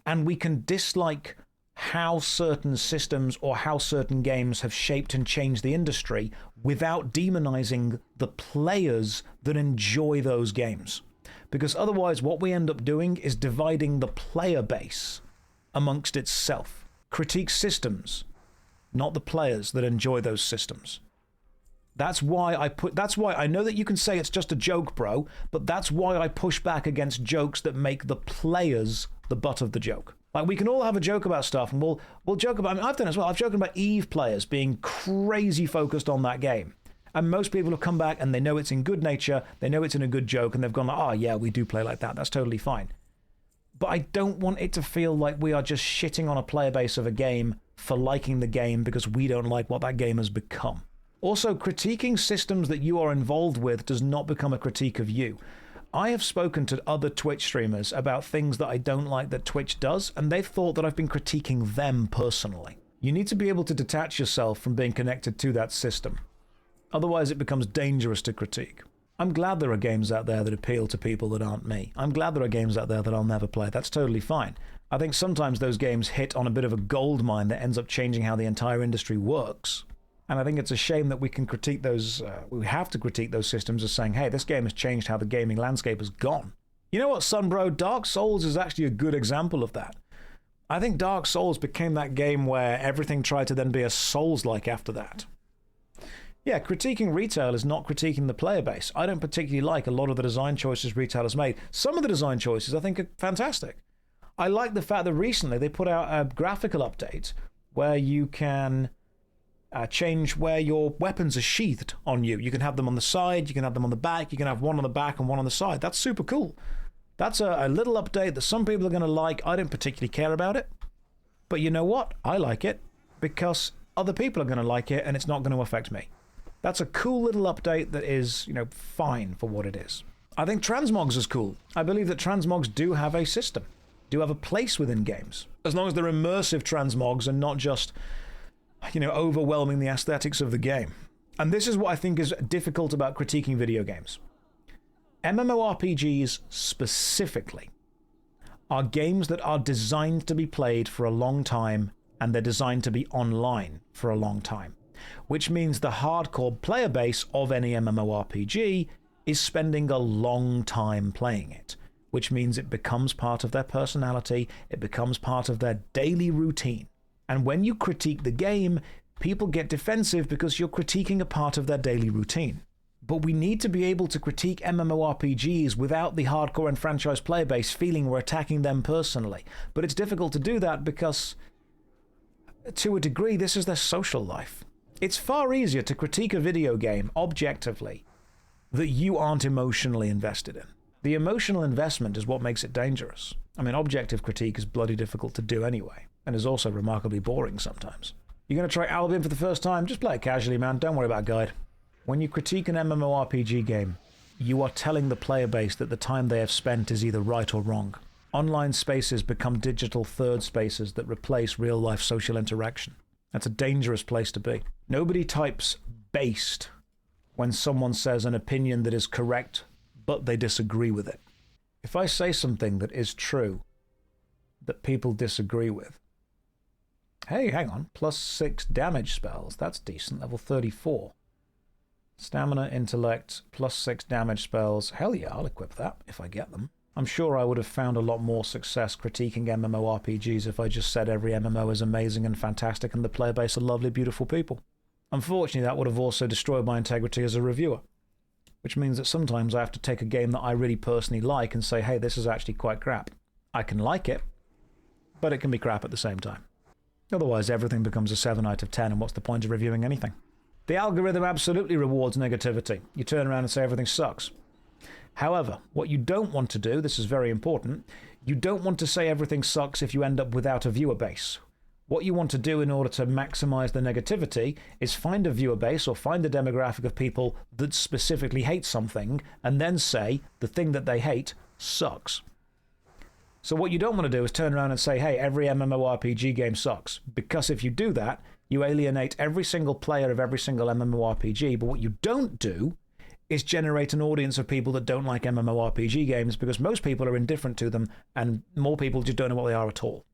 And we can dislike how certain systems or how certain games have shaped and changed the industry without demonizing the players that enjoy those games. Because otherwise what we end up doing is dividing the player base amongst itself. Critique systems, not the players that enjoy those systems. That's why I know that you can say it's just a joke, bro, but that's why I push back against jokes that make the players the butt of the joke. Like, we can all have a joke about stuff, and we'll joke about, I mean, I've done it as well. I've joked about Eve players being crazy focused on that game. And most people have come back and they know it's in good nature, they know it's in a good joke, and they've gone like, oh yeah, we do play like that. That's totally fine. But I don't want it to feel like we are just shitting on a player base of a game for liking the game because we don't like what that game has become. Also, critiquing systems that you are involved with does not become a critique of you. I have spoken to other Twitch streamers about things that I don't like that Twitch does, and they've thought that I've been critiquing them personally. You need to be able to detach yourself from being connected to that system. Otherwise, it becomes dangerous to critique. I'm glad there are games out there that appeal to people that aren't me. I'm glad there are games out there that I'll never play. That's totally fine. I think sometimes those games hit on a bit of a gold mine that ends up changing how the entire industry works. And I think it's a shame that we can critique those, we have to critique those systems as saying, hey, this game has changed how the gaming landscape has gone. You know what, Sunbro? Dark Souls is actually a good example of that. I think Dark Souls became that game where everything tried to then be a Souls-like after that. Yeah, critiquing retail is not critiquing the player base. I don't particularly like a lot of the design choices retail has made. Some of the design choices I think are fantastic. I like the fact that recently they put out a graphical update where you can change where your weapons are sheathed on you. You can have them on the side, you can have them on the back, you can have one on the back and one on the side. That's super cool. That's a little update that some people are going to like. I don't particularly care about it. But you know what? I like it because other people are going to like it and it's not going to affect me. That's a cool little update that is, you know, fine for what it is. I think transmogs is cool. I believe that transmogs do have a system, do have a place within games. As long as they're immersive transmogs and not just, you know, overwhelming the aesthetics of the game. And this is what I think is difficult about critiquing video games. MMORPGs specifically are games that are designed to be played for a long time, and they're designed to be online for a long time. Which means the hardcore player base of any MMORPG is spending a long time playing it. Which means it becomes part of their personality, it becomes part of their daily routine. And when you critique the game, people get defensive because you're critiquing a part of their daily routine. But we need to be able to critique MMORPGs without the hardcore and franchise player base feeling we're attacking them personally. But it's difficult to do that because, to a degree, this is their social life. It's far easier to critique a video game objectively that you aren't emotionally invested in. The emotional investment is what makes it dangerous. I mean, objective critique is bloody difficult to do anyway, and is also remarkably boring sometimes. You're going to try Albion for the first time? Just play it casually, man. Don't worry about guide. When you critique an MMORPG game, you are telling the player base that the time they have spent is either right or wrong. Online spaces become digital third spaces that replace real-life social interaction. That's a dangerous place to be. Nobody types based when someone says an opinion that is correct, but they disagree with it. If I say something that is true, that people disagree with, hey, hang on, +6 damage spells, that's decent, level 34. Stamina, intellect, +6 damage spells, hell yeah, I'll equip that if I get them. I'm sure I would have found a lot more success critiquing MMORPGs if I just said every MMO is amazing and fantastic and the player base are lovely, beautiful people. Unfortunately, that would have also destroyed my integrity as a reviewer. Which means that sometimes I have to take a game that I really personally like and say, hey, this is actually quite crap. I can like it, but it can be crap at the same time. Otherwise, everything becomes a 7 out of 10, and what's the point of reviewing anything? The algorithm absolutely rewards negativity. You turn around and say everything sucks. However, what you don't want to do, this is very important, you don't want to say everything sucks if you end up without a viewer base. What you want to do in order to maximize the negativity is find a viewer base or find a demographic of people that specifically hate something and then say the thing that they hate sucks. So what you don't want to do is turn around and say, hey, every MMORPG game sucks. Because if you do that, you alienate every single player of every single MMORPG. But what you don't do is generate an audience of people that don't like MMORPG games because most people are indifferent to them and more people just don't know what they are at all.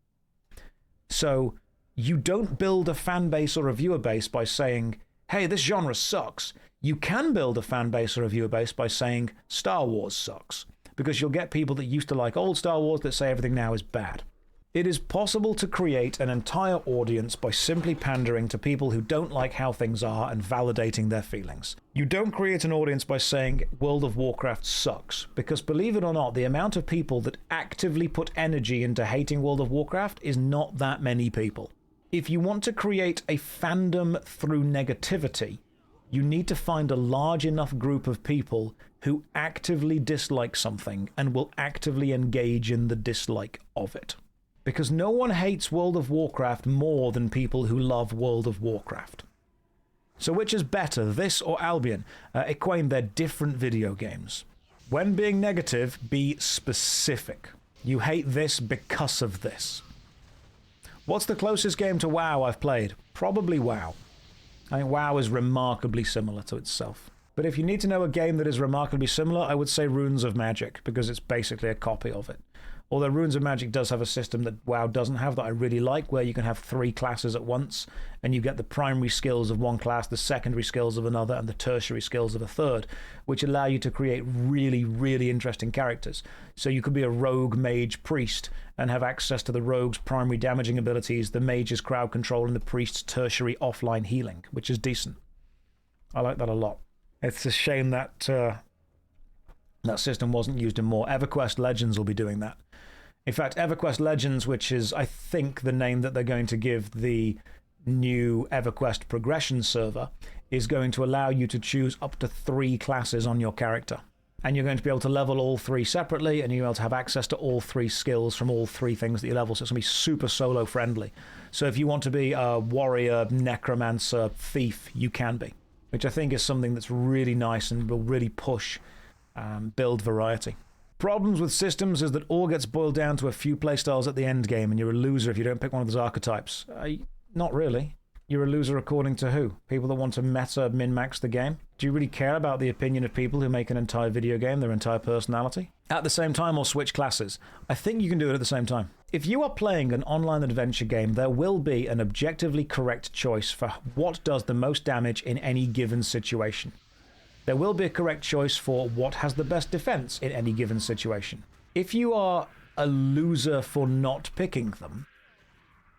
So you don't build a fan base or a viewer base by saying, hey, this genre sucks. You can build a fan base or a viewer base by saying Star Wars sucks, because you'll get people that used to like old Star Wars that say everything now is bad. It is possible to create an entire audience by simply pandering to people who don't like how things are and validating their feelings. You don't create an audience by saying World of Warcraft sucks, because believe it or not, the amount of people that actively put energy into hating World of Warcraft is not that many people. If you want to create a fandom through negativity, you need to find a large enough group of people who actively dislike something and will actively engage in the dislike of it. Because no one hates World of Warcraft more than people who love World of Warcraft. So which is better, this or Albion? Equine, they're different video games. When being negative, be specific. You hate this because of this. What's the closest game to WoW I've played? Probably WoW. I think WoW is remarkably similar to itself. But if you need to know a game that is remarkably similar, I would say Runes of Magic, because it's basically a copy of it. Although Runes of Magic does have a system that WoW doesn't have that I really like, where you can have 3 classes at once, and you get the primary skills of one class, the secondary skills of another, and the tertiary skills of a third, which allow you to create really, really interesting characters. So you could be a rogue mage priest and have access to the rogue's primary damaging abilities, the mage's crowd control, and the priest's tertiary offline healing, which is decent. I like that a lot. It's a shame that that system wasn't used in more. EverQuest Legends will be doing that. In fact, EverQuest Legends, which is, I think, the name that they're going to give the new EverQuest progression server, is going to allow you to choose up to 3 classes on your character. And you're going to be able to level all 3 separately, and you're able to have access to all 3 skills from all 3 things that you level. So it's going to be super solo friendly. So if you want to be a warrior, necromancer, thief, you can be. Which I think is something that's really nice and will really push build variety. Problems with systems is that all gets boiled down to a few playstyles at the end game, and you're a loser if you don't pick one of those archetypes. Not really. You're a loser according to who? People that want to meta min-max the game? Do you really care about the opinion of people who make an entire video game, their entire personality? At the same time, or switch classes? I think you can do it at the same time. If you are playing an online adventure game, there will be an objectively correct choice for what does the most damage in any given situation. There will be a correct choice for what has the best defense in any given situation. If you are a loser for not picking them,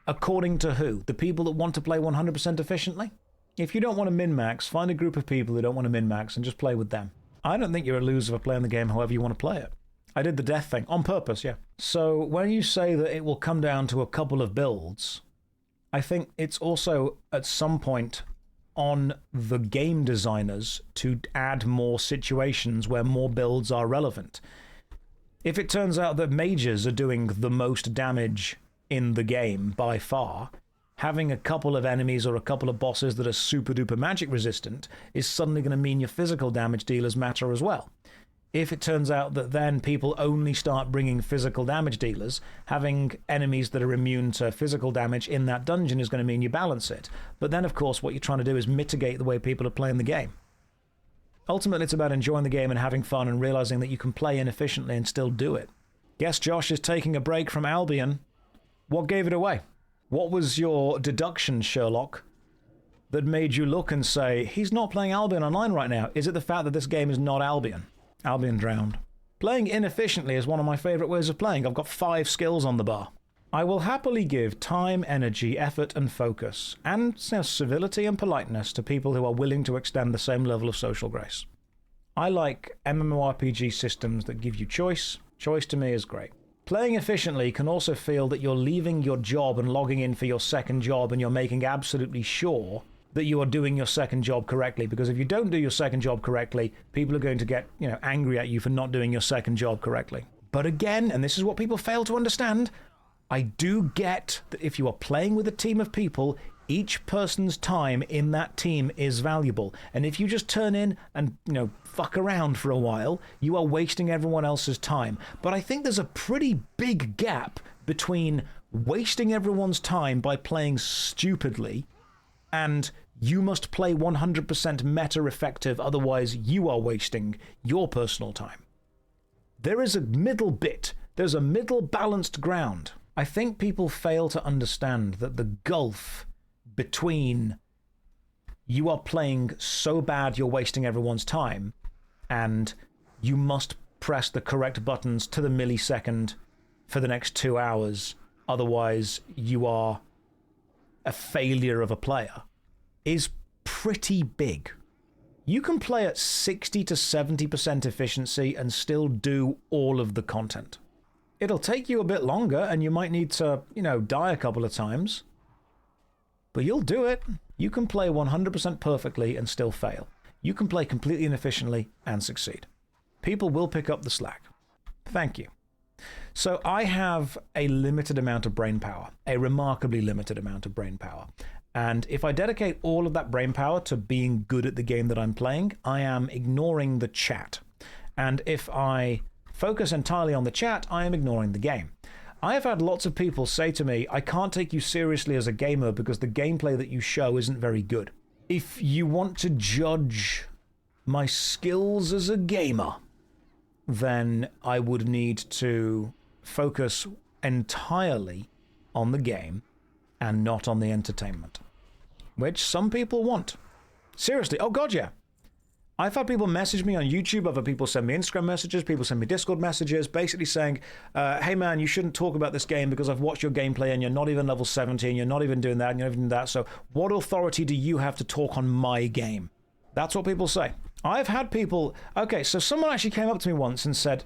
according to who? The people that want to play 100% efficiently? If you don't want to min-max, find a group of people who don't want to min-max and just play with them. I don't think you're a loser for playing the game however you want to play it. I did the death thing, on purpose, yeah. So when you say that it will come down to a couple of builds, I think it's also at some point on the game designers to add more situations where more builds are relevant. If it turns out that mages are doing the most damage in the game by far, having a couple of enemies or a couple of bosses that are super duper magic resistant is suddenly going to mean your physical damage dealers matter as well. If it turns out that then people only start bringing physical damage dealers, having enemies that are immune to physical damage in that dungeon is going to mean you balance it. But then, of course, what you're trying to do is mitigate the way people are playing the game. Ultimately, it's about enjoying the game and having fun and realizing that you can play inefficiently and still do it. Guess Josh is taking a break from Albion. What gave it away? What was your deduction, Sherlock, that made you look and say, he's not playing Albion online right now? Is it the fact that this game is not Albion? Albion drowned. Playing inefficiently is one of my favorite ways of playing. I've got 5 skills on the bar. I will happily give time, energy, effort, and focus, and civility and politeness to people who are willing to extend the same level of social grace. I like MMORPG systems that give you choice. Choice to me is great. Playing efficiently can also feel that you're leaving your job and logging in for your second job, and you're making absolutely sure that you are doing your second job correctly, because if you don't do your second job correctly, people are going to get, angry at you for not doing your second job correctly. But again, and this is what people fail to understand, I do get that if you are playing with a team of people, each person's time in that team is valuable. And if you just turn in and, fuck around for a while, you are wasting everyone else's time. But I think there's a pretty big gap between wasting everyone's time by playing stupidly and you must play 100% meta effective, otherwise you are wasting your personal time. There is a middle bit. There's a middle balanced ground. I think people fail to understand that the gulf between you are playing so bad you're wasting everyone's time and you must press the correct buttons to the millisecond for the next 2 hours, otherwise you are a failure of a player, is pretty big. You can play at 60 to 70% efficiency and still do all of the content. It'll take you a bit longer and you might need to, die a couple of times, but you'll do it. You can play 100% perfectly and still fail. You can play completely inefficiently and succeed. People will pick up the slack. Thank you. So I have a limited amount of brain power, a remarkably limited amount of brain power. And if I dedicate all of that brain power to being good at the game that I'm playing, I am ignoring the chat. And if I focus entirely on the chat, I am ignoring the game. I have had lots of people say to me, I can't take you seriously as a gamer because the gameplay that you show isn't very good. If you want to judge my skills as a gamer, then I would need to focus entirely on the game and not on the entertainment, which some people want. Seriously, oh god, yeah. I've had people message me on YouTube, other people send me Instagram messages, people send me Discord messages, basically saying, hey man, you shouldn't talk about this game because I've watched your gameplay and you're not even level 70 and you're not even doing that and you're not even doing that, so what authority do you have to talk on my game? That's what people say. I've had people... Okay, so someone actually came up to me once and said...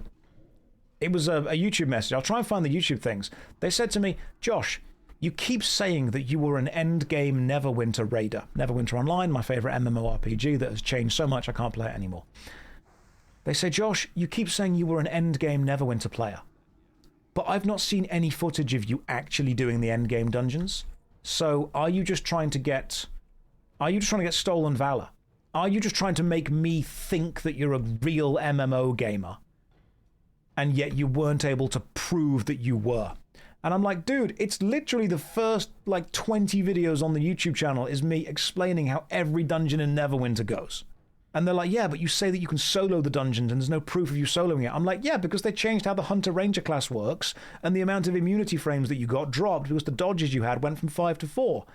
It was a YouTube message. I'll try and find the YouTube things. They said to me, Josh, you keep saying that you were an endgame Neverwinter raider. Neverwinter Online, my favorite MMORPG that has changed so much I can't play it anymore. They say, Josh, you keep saying you were an endgame Neverwinter player. But I've not seen any footage of you actually doing the endgame dungeons. So are you just trying to get... Are you just trying to get stolen valor? Are you just trying to make me think that you're a real MMO gamer? And yet you weren't able to prove that you were. And I'm like, dude, it's literally the first, 20 videos on the YouTube channel is me explaining how every dungeon in Neverwinter goes. And they're like, yeah, but you say that you can solo the dungeons and there's no proof of you soloing it. I'm like, yeah, because they changed how the Hunter Ranger class works and the amount of immunity frames that you got dropped because the dodges you had went from 5 to 4.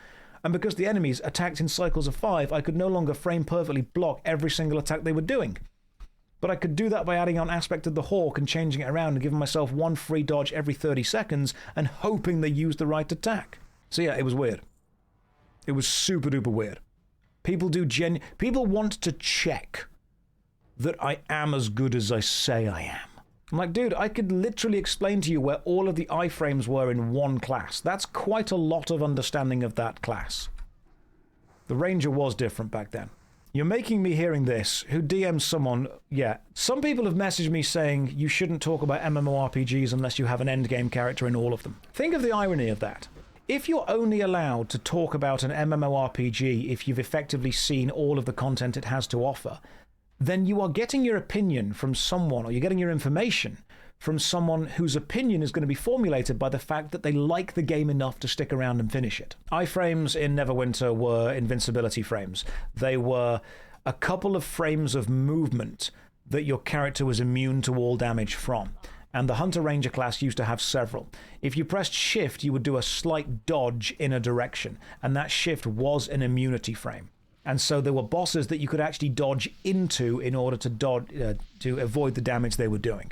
And because the enemies attacked in cycles of 5, I could no longer frame perfectly block every single attack they were doing. But I could do that by adding on Aspect of the Hawk and changing it around and giving myself one free dodge every 30 seconds and hoping they used the right attack. So yeah, it was weird. It was super duper weird. People want to check that I am as good as I say I am. I'm like, dude, I could literally explain to you where all of the iframes were in one class. That's quite a lot of understanding of that class. The Ranger was different back then. You're making me hearing this. Who DMs someone? Yeah. Some people have messaged me saying you shouldn't talk about MMORPGs unless you have an endgame character in all of them. Think of the irony of that. If you're only allowed to talk about an MMORPG if you've effectively seen all of the content it has to offer, then you are getting your opinion from someone, or you're getting your information from someone whose opinion is going to be formulated by the fact that they like the game enough to stick around and finish it. Iframes in Neverwinter were invincibility frames. They were a couple of frames of movement that your character was immune to all damage from. And the Hunter Ranger class used to have several. If you pressed shift, you would do a slight dodge in a direction, and that shift was an immunity frame. And so there were bosses that you could actually dodge into in order to avoid the damage they were doing.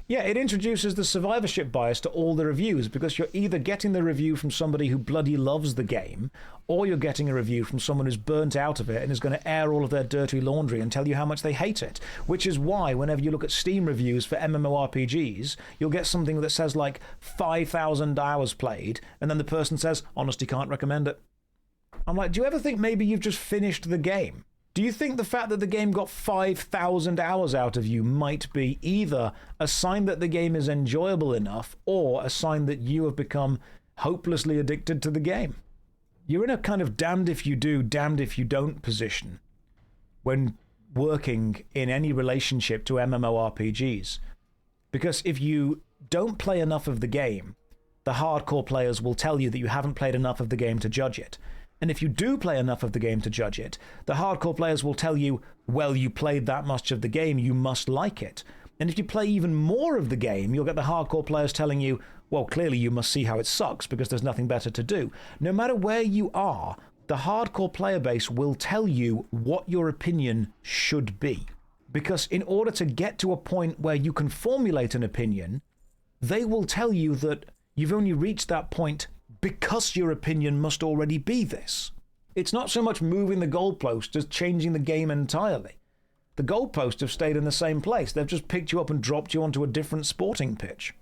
Yeah, it introduces the survivorship bias to all the reviews, because you're either getting the review from somebody who bloody loves the game, or you're getting a review from someone who's burnt out of it and is going to air all of their dirty laundry and tell you how much they hate it. Which is why whenever you look at Steam reviews for MMORPGs, you'll get something that says like 5,000 hours played, and then the person says, honestly can't recommend it. I'm like, do you ever think maybe you've just finished the game? Do you think the fact that the game got 5,000 hours out of you might be either a sign that the game is enjoyable enough, or a sign that you have become hopelessly addicted to the game? You're in a kind of damned if you do, damned if you don't position when working in any relationship to MMORPGs. Because if you don't play enough of the game, the hardcore players will tell you that you haven't played enough of the game to judge it. And if you do play enough of the game to judge it, the hardcore players will tell you, well, you played that much of the game, you must like it. And if you play even more of the game, you'll get the hardcore players telling you, well, clearly you must see how it sucks because there's nothing better to do. No matter where you are, the hardcore player base will tell you what your opinion should be. Because in order to get to a point where you can formulate an opinion, they will tell you that you've only reached that point because your opinion must already be this. It's not so much moving the goalpost as changing the game entirely. The goalposts have stayed in the same place. They've just picked you up and dropped you onto a different sporting pitch.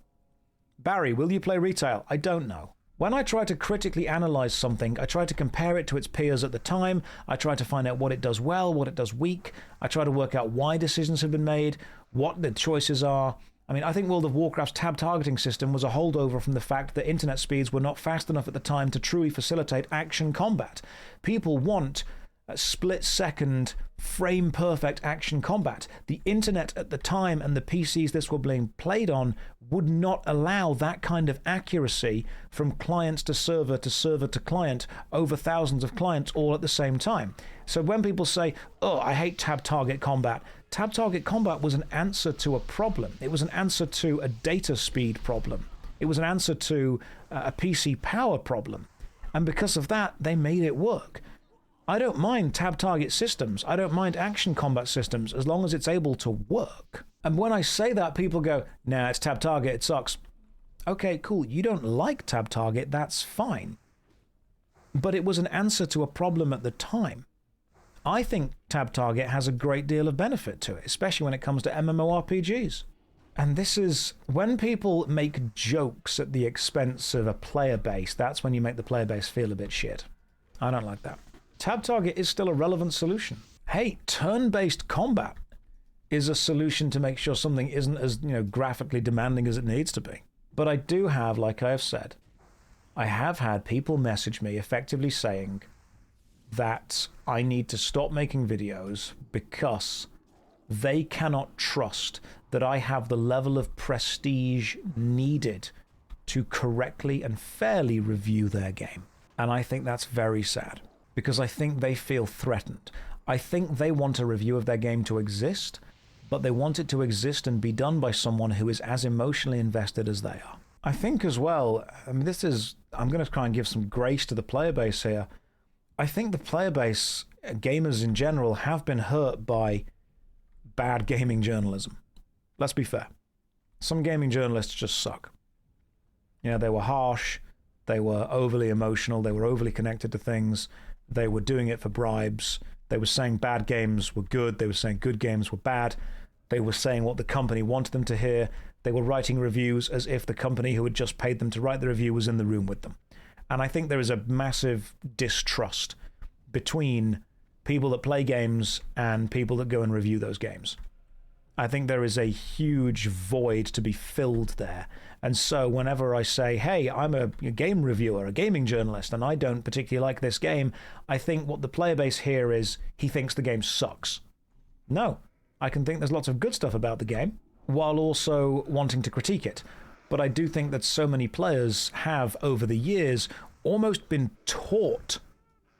Barry, will you play retail? I don't know. When I try to critically analyze something, I try to compare it to its peers at the time. I try to find out what it does well, what it does weak. I try to work out why decisions have been made, what the choices are. I mean, I think World of Warcraft's tab targeting system was a holdover from the fact that internet speeds were not fast enough at the time to truly facilitate action combat. People want a split-second, frame-perfect action combat. The internet at the time and the PCs this were being played on would not allow that kind of accuracy from clients to server to client over thousands of clients all at the same time. So when people say, oh, I hate tab target combat was an answer to a problem. It was an answer to a data speed problem. It was an answer to a PC power problem. And because of that, they made it work. I don't mind tab target systems. I don't mind action combat systems as long as it's able to work. And when I say that, people go, nah, it's tab target, it sucks. Okay, cool. You don't like tab target, that's fine. But it was an answer to a problem at the time. I think tab target has a great deal of benefit to it, especially when it comes to MMORPGs. And this is, when people make jokes at the expense of a player base, that's when you make the player base feel a bit shit. I don't like that. Tab target is still a relevant solution. Hey, turn-based combat is a solution to make sure something isn't as, graphically demanding as it needs to be. But I do have, like I have said, I have had people message me effectively saying that I need to stop making videos because they cannot trust that I have the level of prestige needed to correctly and fairly review their game. And I think that's very sad, because I think they feel threatened. I think they want a review of their game to exist, but they want it to exist and be done by someone who is as emotionally invested as they are. I think as well, I'm going to try and give some grace to the player base here. I think the player base, gamers in general, have been hurt by bad gaming journalism. Let's be fair. Some gaming journalists just suck. They were harsh, they were overly emotional, they were overly connected to things, they were doing it for bribes, they were saying bad games were good, they were saying good games were bad, they were saying what the company wanted them to hear, they were writing reviews as if the company who had just paid them to write the review was in the room with them. And I think there is a massive distrust between people that play games and people that go and review those games. I think there is a huge void to be filled there. And so whenever I say, hey, I'm a game reviewer, a gaming journalist, and I don't particularly like this game, I think what the player base here is, he thinks the game sucks. No, I can think there's lots of good stuff about the game, while also wanting to critique it. But I do think that so many players have, over the years, almost been taught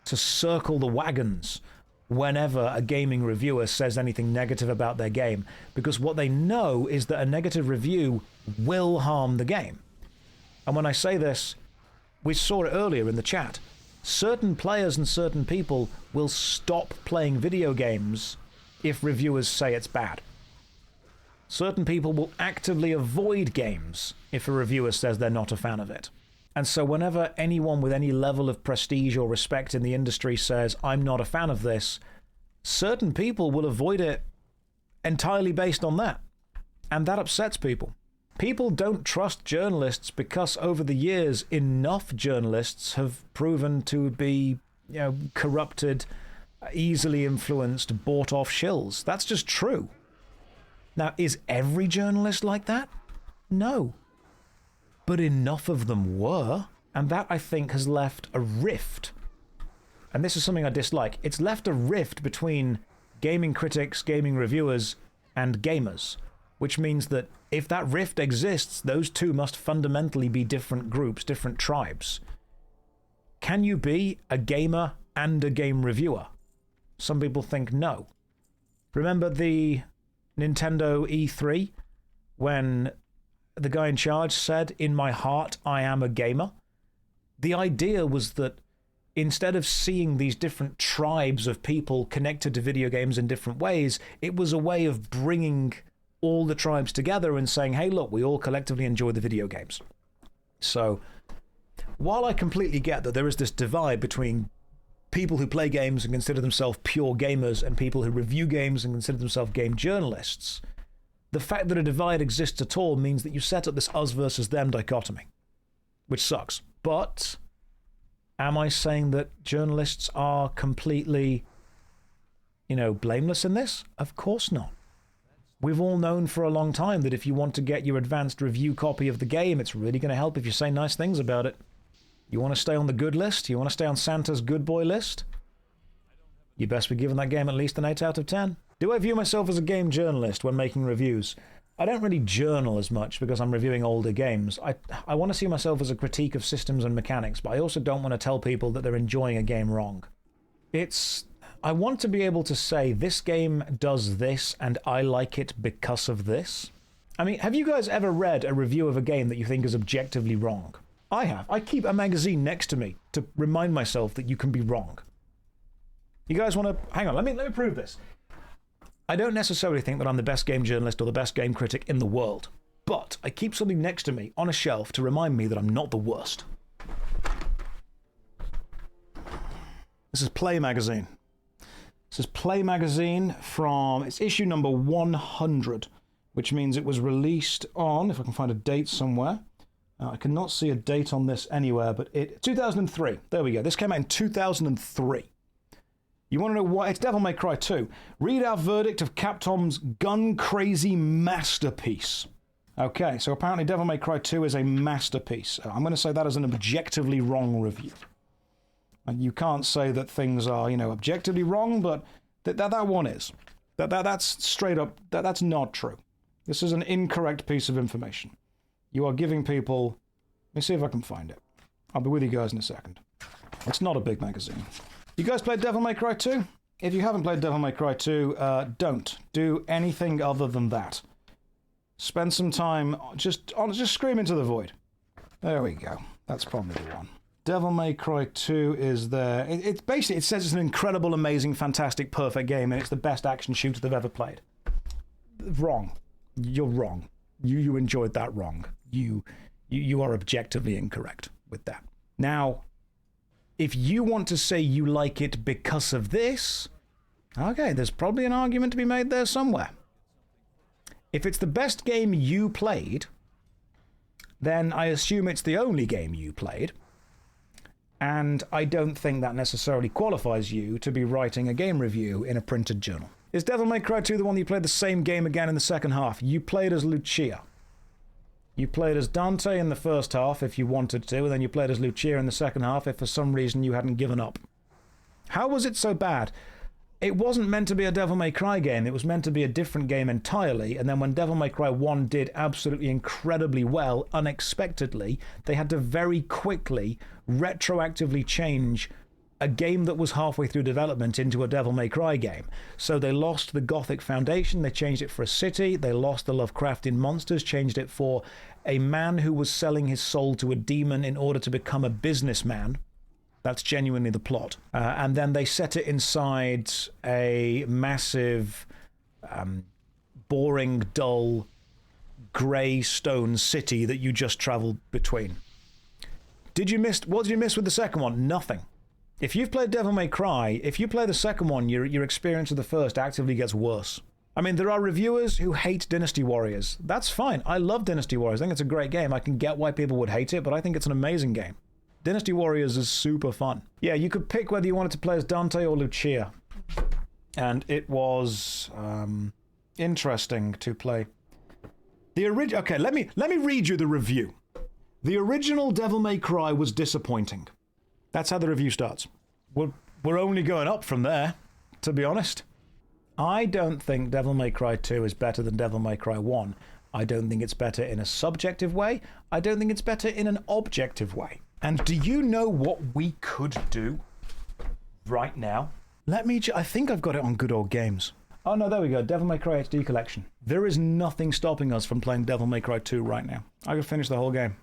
to circle the wagons whenever a gaming reviewer says anything negative about their game, because what they know is that a negative review will harm the game. And when I say this, we saw it earlier in the chat, certain players and certain people will stop playing video games if reviewers say it's bad. Certain people will actively avoid games if a reviewer says they're not a fan of it. And so whenever anyone with any level of prestige or respect in the industry says, I'm not a fan of this, certain people will avoid it entirely based on that. And that upsets people. People don't trust journalists because over the years, enough journalists have proven to be, corrupted, easily influenced, bought off shills. That's just true. Now, is every journalist like that? No. But enough of them were, and that, I think, has left a rift. And this is something I dislike. It's left a rift between gaming critics, gaming reviewers, and gamers, which means that if that rift exists, those two must fundamentally be different groups, different tribes. Can you be a gamer and a game reviewer? Some people think no. Remember the Nintendo E3 when the guy in charge said, "In my heart, I am a gamer." The idea was that instead of seeing these different tribes of people connected to video games in different ways, it was a way of bringing all the tribes together and saying, hey, look, we all collectively enjoy the video games. So, while I completely get that there is this divide between people who play games and consider themselves pure gamers and people who review games and consider themselves game journalists, the fact that a divide exists at all means that you set up this us versus them dichotomy, which sucks. But am I saying that journalists are completely, blameless in this? Of course not. We've all known for a long time that if you want to get your advanced review copy of the game, it's really going to help if you say nice things about it. You want to stay on the good list? You want to stay on Santa's good boy list? You best be giving that game at least an 8 out of 10. Do I view myself as a game journalist when making reviews? I don't really journal as much because I'm reviewing older games. I want to see myself as a critique of systems and mechanics, but I also don't want to tell people that they're enjoying a game wrong. I want to be able to say, this game does this, and I like it because of this. I mean, have you guys ever read a review of a game that you think is objectively wrong? I have. I keep a magazine next to me to remind myself that you can be wrong. You guys want to... Hang on, let me prove this. I don't necessarily think that I'm the best game journalist or the best game critic in the world, but I keep something next to me on a shelf to remind me that I'm not the worst. This is Play magazine. This is Play magazine from, it's issue number 100, which means it was released on, if I can find a date somewhere. I cannot see a date on this anywhere, but 2003. There we go. This came out in 2003. You want to know why? It's Devil May Cry 2. Read our verdict of Capcom's gun-crazy masterpiece. Okay, so apparently Devil May Cry 2 is a masterpiece. I'm going to say that as an objectively wrong review. And you can't say that things are, objectively wrong, but that one is. That's straight up, that's not true. This is an incorrect piece of information. You are giving people... Let me see if I can find it. I'll be with you guys in a second. It's not a big magazine. You guys played Devil May Cry 2? If you haven't played Devil May Cry 2, don't do anything other than that. Spend some time just scream into the void. There we go. That's probably the one. Devil May Cry 2 is there. It's basically, it says it's an incredible, amazing, fantastic, perfect game, and it's the best action shooter they've ever played. Wrong. You're wrong. You enjoyed that wrong. You are objectively incorrect with that. Now, if you want to say you like it because of this, okay, there's probably an argument to be made there somewhere. If it's the best game you played, then I assume it's the only game you played, and I don't think that necessarily qualifies you to be writing a game review in a printed journal. Is Devil May Cry 2 the one that you played the same game again in the second half? You played as Lucia. You played as Dante in the first half if you wanted to, and then you played as Lucia in the second half if for some reason you hadn't given up. How was it so bad? It wasn't meant to be a Devil May Cry game. It was meant to be a different game entirely, and then when Devil May Cry 1 did absolutely incredibly well, unexpectedly, they had to very quickly retroactively change a game that was halfway through development into a Devil May Cry game. So they lost the Gothic foundation, they changed it for a city, they lost the Lovecraftian monsters, changed it for a man who was selling his soul to a demon in order to become a businessman. That's genuinely the plot. And then they set it inside a massive, boring, dull, grey stone city that you just traveled between. What did you miss with the second one? Nothing. If you've played Devil May Cry, if you play the second one, your experience of the first actively gets worse. I mean, there are reviewers who hate Dynasty Warriors. That's fine. I love Dynasty Warriors. I think it's a great game. I can get why people would hate it, but I think it's an amazing game. Dynasty Warriors is super fun. Yeah, you could pick whether you wanted to play as Dante or Lucia. And it was interesting to play. Okay, let me read you the review. The original Devil May Cry was disappointing. That's how the review starts. We're only going up from there, to be honest. I don't think Devil May Cry 2 is better than Devil May Cry 1. I don't think it's better in a subjective way. I don't think it's better in an objective way. And do you know what we could do right now? I think I've got it on Good Old Games. Oh no, there we go. Devil May Cry HD Collection. There is nothing stopping us from playing Devil May Cry 2 right now. I could finish the whole game.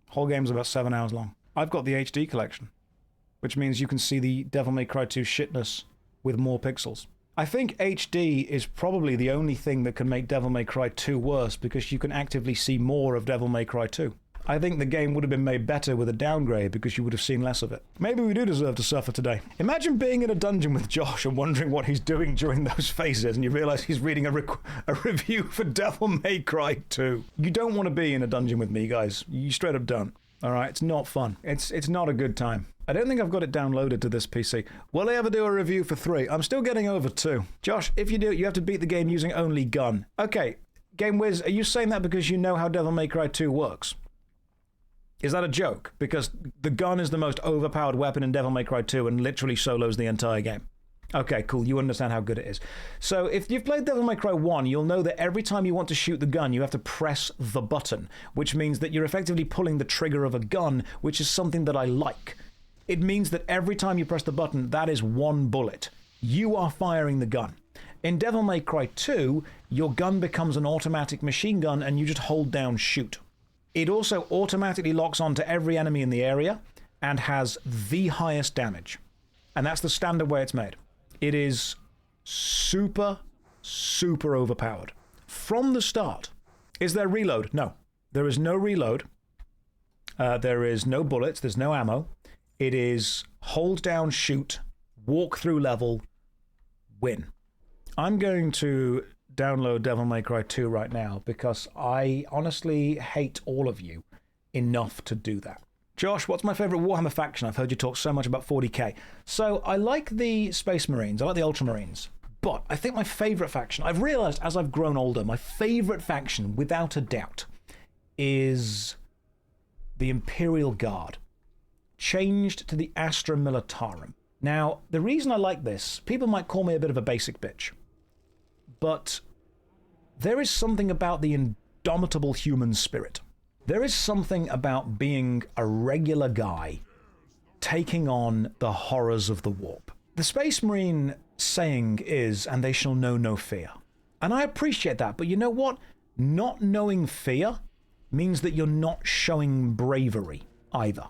Whole game's about 7 hours long. I've got the HD collection, which means you can see the Devil May Cry 2 shitness with more pixels. I think HD is probably the only thing that can make Devil May Cry 2 worse, because you can actively see more of Devil May Cry 2. I think the game would have been made better with a downgrade because you would have seen less of it. Maybe we do deserve to suffer today. Imagine being in a dungeon with Josh and wondering what he's doing during those phases, and you realize he's reading a review for Devil May Cry 2. You don't want to be in a dungeon with me, guys. You straight up don't. All right, it's not fun. It's not a good time. I don't think I've got it downloaded to this PC. Will I ever do a review for 3? I'm still getting over 2. Josh, if you do it, you have to beat the game using only gun. Okay, Game Wiz, are you saying that because you know how Devil May Cry 2 works? Is that a joke? Because the gun is the most overpowered weapon in Devil May Cry 2 and literally solos the entire game. Okay, cool. You understand how good it is. So if you've played Devil May Cry 1, you'll know that every time you want to shoot the gun, you have to press the button, which means that you're effectively pulling the trigger of a gun, which is something that I like. It means that every time you press the button, that is one bullet. You are firing the gun. In Devil May Cry 2, your gun becomes an automatic machine gun and you just hold down shoot. It also automatically locks onto every enemy in the area and has the highest damage. And that's the standard way it's made. It is super, super overpowered. From the start. Is there reload? No. There is no reload. There is no bullets. There's no ammo. It is hold down, shoot, walk through level, win. I'm going to download Devil May Cry 2 right now because I honestly hate all of you enough to do that. Josh, what's my favourite Warhammer faction? I've heard you talk so much about 40k. So I like the Space Marines, I like the Ultramarines, but I think my favourite faction, I've realised as I've grown older, my favourite faction, without a doubt, is the Imperial Guard, changed to the Astra Militarum. Now, the reason I like this, people might call me a bit of a basic bitch, but there is something about the indomitable human spirit. There is something about being a regular guy taking on the horrors of the warp. The Space Marine saying is, and they shall know no fear. And I appreciate that, but you know what? Not knowing fear means that you're not showing bravery either.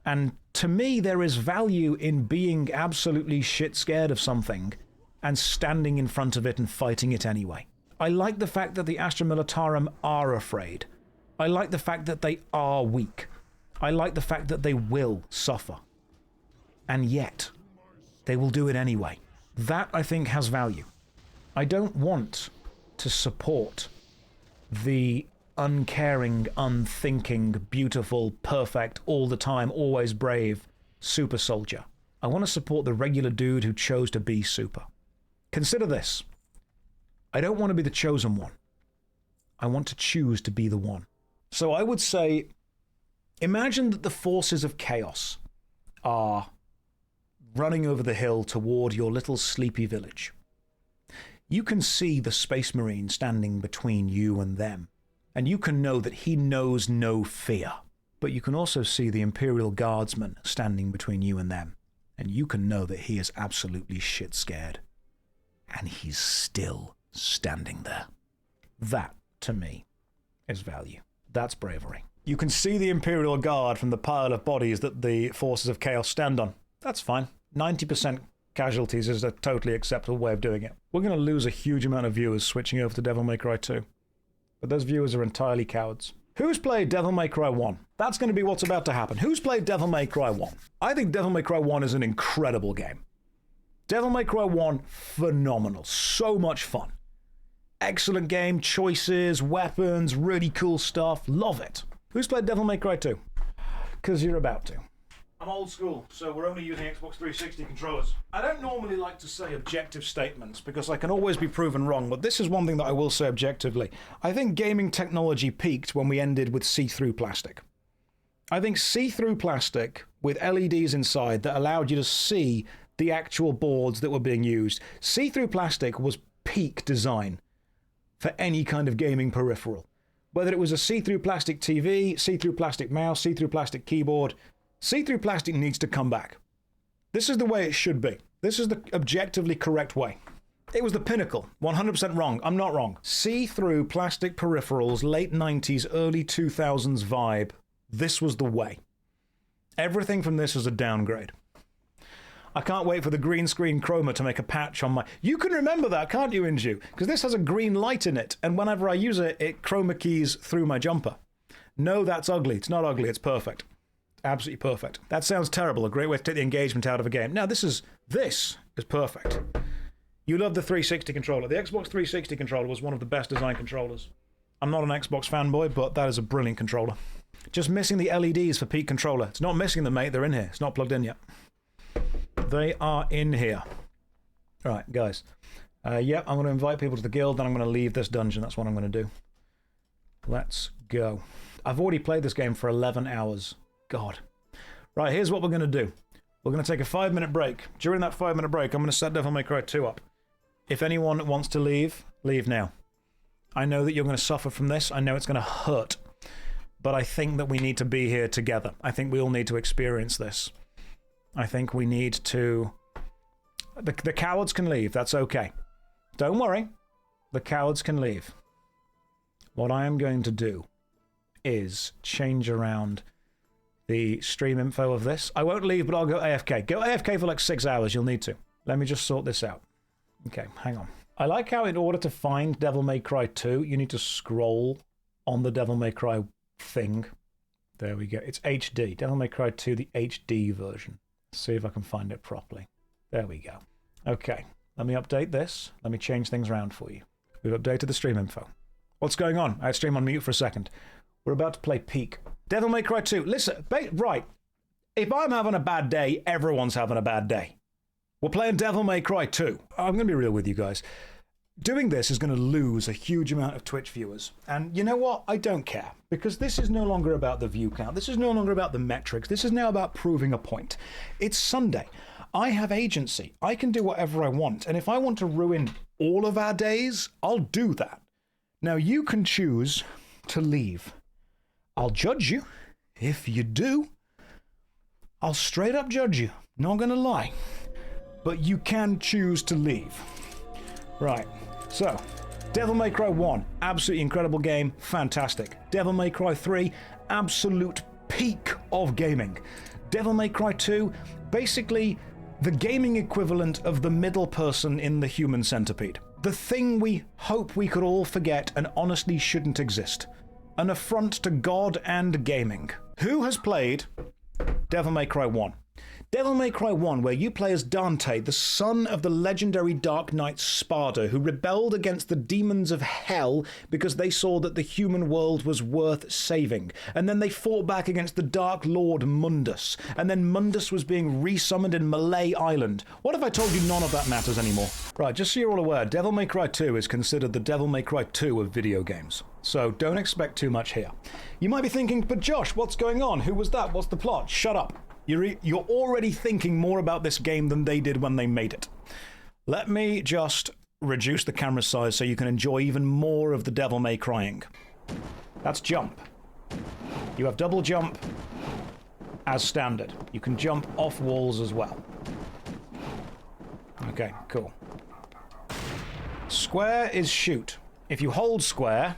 And to me, there is value in being absolutely shit scared of something and standing in front of it and fighting it anyway. I like the fact that the Astra Militarum are afraid. I like the fact that they are weak. I like the fact that they will suffer. And yet, they will do it anyway. That, I think, has value. I don't want to support the uncaring, unthinking, beautiful, perfect, all the time, always brave super soldier. I want to support the regular dude who chose to be super. Consider this. I don't want to be the chosen one. I want to choose to be the one. So I would say, imagine that the forces of chaos are running over the hill toward your little sleepy village. You can see the Space Marine standing between you and them, and you can know that he knows no fear. But you can also see the Imperial Guardsman standing between you and them, and you can know that he is absolutely shit scared. And he's still standing there. That, to me, is value. That's bravery. You can see the Imperial Guard from the pile of bodies that the forces of chaos stand on. That's fine. 90% casualties is a totally acceptable way of doing it. We're going to lose a huge amount of viewers switching over to Devil May Cry 2. But those viewers are entirely cowards. Who's played Devil May Cry 1? That's going to be what's about to happen. Who's played Devil May Cry 1? I think Devil May Cry 1 is an incredible game. Devil May Cry 1, phenomenal. So much fun. Excellent game, choices, weapons, really cool stuff. Love it. Who's played Devil May Cry 2? Because you're about to. I'm old school, so we're only using Xbox 360 controllers. I don't normally like to say objective statements because I can always be proven wrong, but this is one thing that I will say objectively. I think gaming technology peaked when we ended with see-through plastic. I think see-through plastic with LEDs inside that allowed you to see the actual boards that were being used. See-through plastic was peak design for any kind of gaming peripheral. Whether it was a see-through plastic TV, see-through plastic mouse, see-through plastic keyboard, see-through plastic needs to come back. This is the way it should be. This is the objectively correct way. It was the pinnacle. 100% wrong. I'm not wrong. See-through plastic peripherals, late 90s, early 2000s vibe. This was the way. Everything from this is a downgrade. I can't wait for the green screen chroma to make a patch on my... You can remember that, can't you, Inju? Because this has a green light in it, and whenever I use it, it chroma keys through my jumper. No, that's ugly. It's not ugly. It's perfect. Absolutely perfect. That sounds terrible. A great way to take the engagement out of a game. Now, this is perfect. You love the 360 controller. The Xbox 360 controller was one of the best design controllers. I'm not an Xbox fanboy, but that is a brilliant controller. Just missing the LEDs for peak controller. It's not missing them, mate. They're in here. It's not plugged in yet. They are in here. Right, guys. Yep, I'm going to invite people to the guild, then I'm going to leave this dungeon. That's what I'm going to do. Let's go. I've already played this game for 11 hours. God. Right, here's what we're going to do. We're going to take a 5-minute break. During that 5-minute break, I'm going to set Devil May Cry 2 up. If anyone wants to leave, leave now. I know that you're going to suffer from this. I know it's going to hurt. But I think that we need to be here together. I think we all need to experience this. I think we need to... The cowards can leave. That's okay. Don't worry. The cowards can leave. What I am going to do is change around the stream info of this. I won't leave, but I'll go AFK. Go AFK for like 6 hours. You'll need to. Let me just sort this out. Okay, hang on. I like how in order to find Devil May Cry 2, you need to scroll on the Devil May Cry thing. There we go. It's HD. Devil May Cry 2, the HD version. See if I can find it properly. There we go. Okay, let me update this. Let me change things around for you. We've updated the stream info. What's going on? I had stream on mute for a second. We're about to play Peak. Devil May Cry 2. Listen, right. If I'm having a bad day, everyone's having a bad day. We're playing Devil May Cry 2. I'm going to be real with you guys. Doing this is going to lose a huge amount of Twitch viewers. And you know what? I don't care. Because this is no longer about the view count. This is no longer about the metrics. This is now about proving a point. It's Sunday. I have agency. I can do whatever I want. And if I want to ruin all of our days, I'll do that. Now, you can choose to leave. I'll judge you. If you do, I'll straight up judge you. Not going to lie. But you can choose to leave. Right. So, Devil May Cry 1, absolutely incredible game, fantastic. Devil May Cry 3, absolute peak of gaming. Devil May Cry 2, basically the gaming equivalent of the middle person in the human centipede. The thing we hope we could all forget and honestly shouldn't exist. An affront to God and gaming. Who has played Devil May Cry 1? Devil May Cry 1, where you play as Dante, the son of the legendary Dark Knight Sparda, who rebelled against the demons of hell because they saw that the human world was worth saving. And then they fought back against the Dark Lord Mundus. And then Mundus was being resummoned in Malay Island. What if I told you none of that matters anymore? Right, just so you're all aware, Devil May Cry 2 is considered the Devil May Cry 2 of video games. So don't expect too much here. You might be thinking, but Josh, what's going on? Who was that? What's the plot? Shut up. You're already thinking more about this game than they did when they made it. Let me just reduce the camera size so you can enjoy even more of the Devil May Crying. That's jump. You have double jump as standard. You can jump off walls as well. Okay, cool. Square is shoot. If you hold square,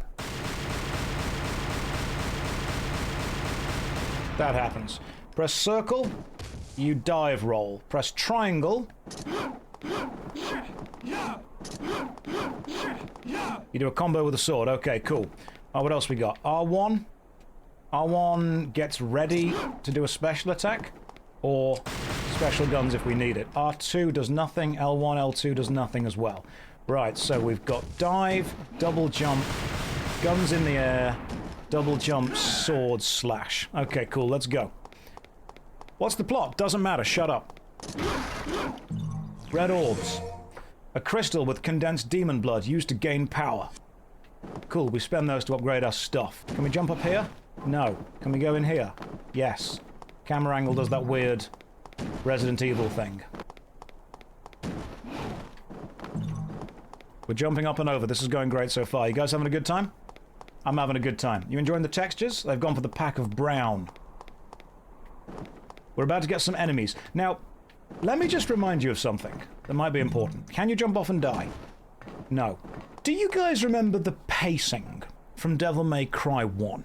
that happens. Press circle, you dive roll. Press triangle, you do a combo with a sword. Okay, cool. What else we got? R1. R1 gets ready to do a special attack, or special guns if we need it. R2 does nothing, L1, L2 does nothing as well. Right, so we've got dive, double jump, guns in the air, double jump, sword, slash. Okay, cool, let's go. What's the plot? Doesn't matter, shut up. Red orbs. A crystal with condensed demon blood used to gain power. Cool, we spend those to upgrade our stuff. Can we jump up here? No. Can we go in here? Yes. Camera angle does that weird Resident Evil thing. We're jumping up and over. This is going great so far. You guys having a good time? I'm having a good time. You enjoying the textures? They've gone for the pack of brown. We're about to get some enemies. Now, Let me just remind you of something that might be important. Can you jump off and die? No. Do you guys remember the pacing from Devil May Cry 1?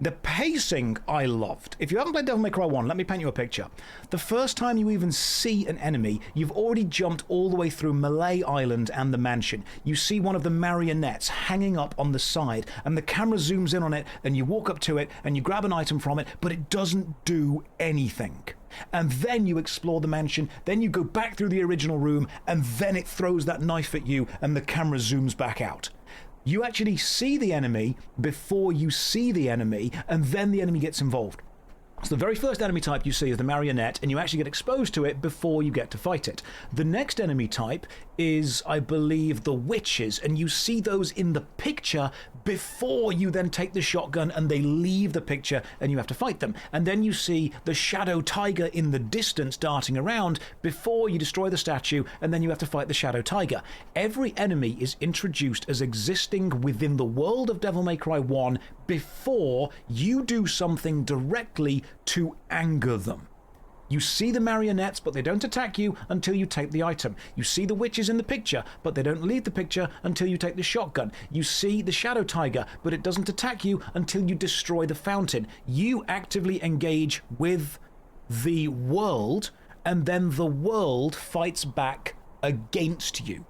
The pacing I loved. If you haven't played Devil May Cry 1, let me paint you a picture. The first time you even see an enemy, you've already jumped all the way through Malay Island and the mansion. You see one of the marionettes hanging up on the side, and the camera zooms in on it, and you walk up to it, and you grab an item from it, but it doesn't do anything. And then you explore the mansion, then you go back through the original room, and then it throws that knife at you, and the camera zooms back out. You actually see the enemy before you see the enemy, and then the enemy gets involved. So the very first enemy type you see is the marionette, and you actually get exposed to it before you get to fight it. The next enemy type is, I believe, the witches, and you see those in the picture before you then take the shotgun and they leave the picture and you have to fight them. And then you see the shadow tiger in the distance darting around before you destroy the statue, and then you have to fight the shadow tiger. Every enemy is introduced as existing within the world of Devil May Cry 1 before you do something directly to anger them. You see the marionettes, but they don't attack you until you take the item. You see the witches in the picture, but they don't leave the picture until you take the shotgun. You see the shadow tiger, but it doesn't attack you until you destroy the fountain. You actively engage with the world, and then the world fights back against you.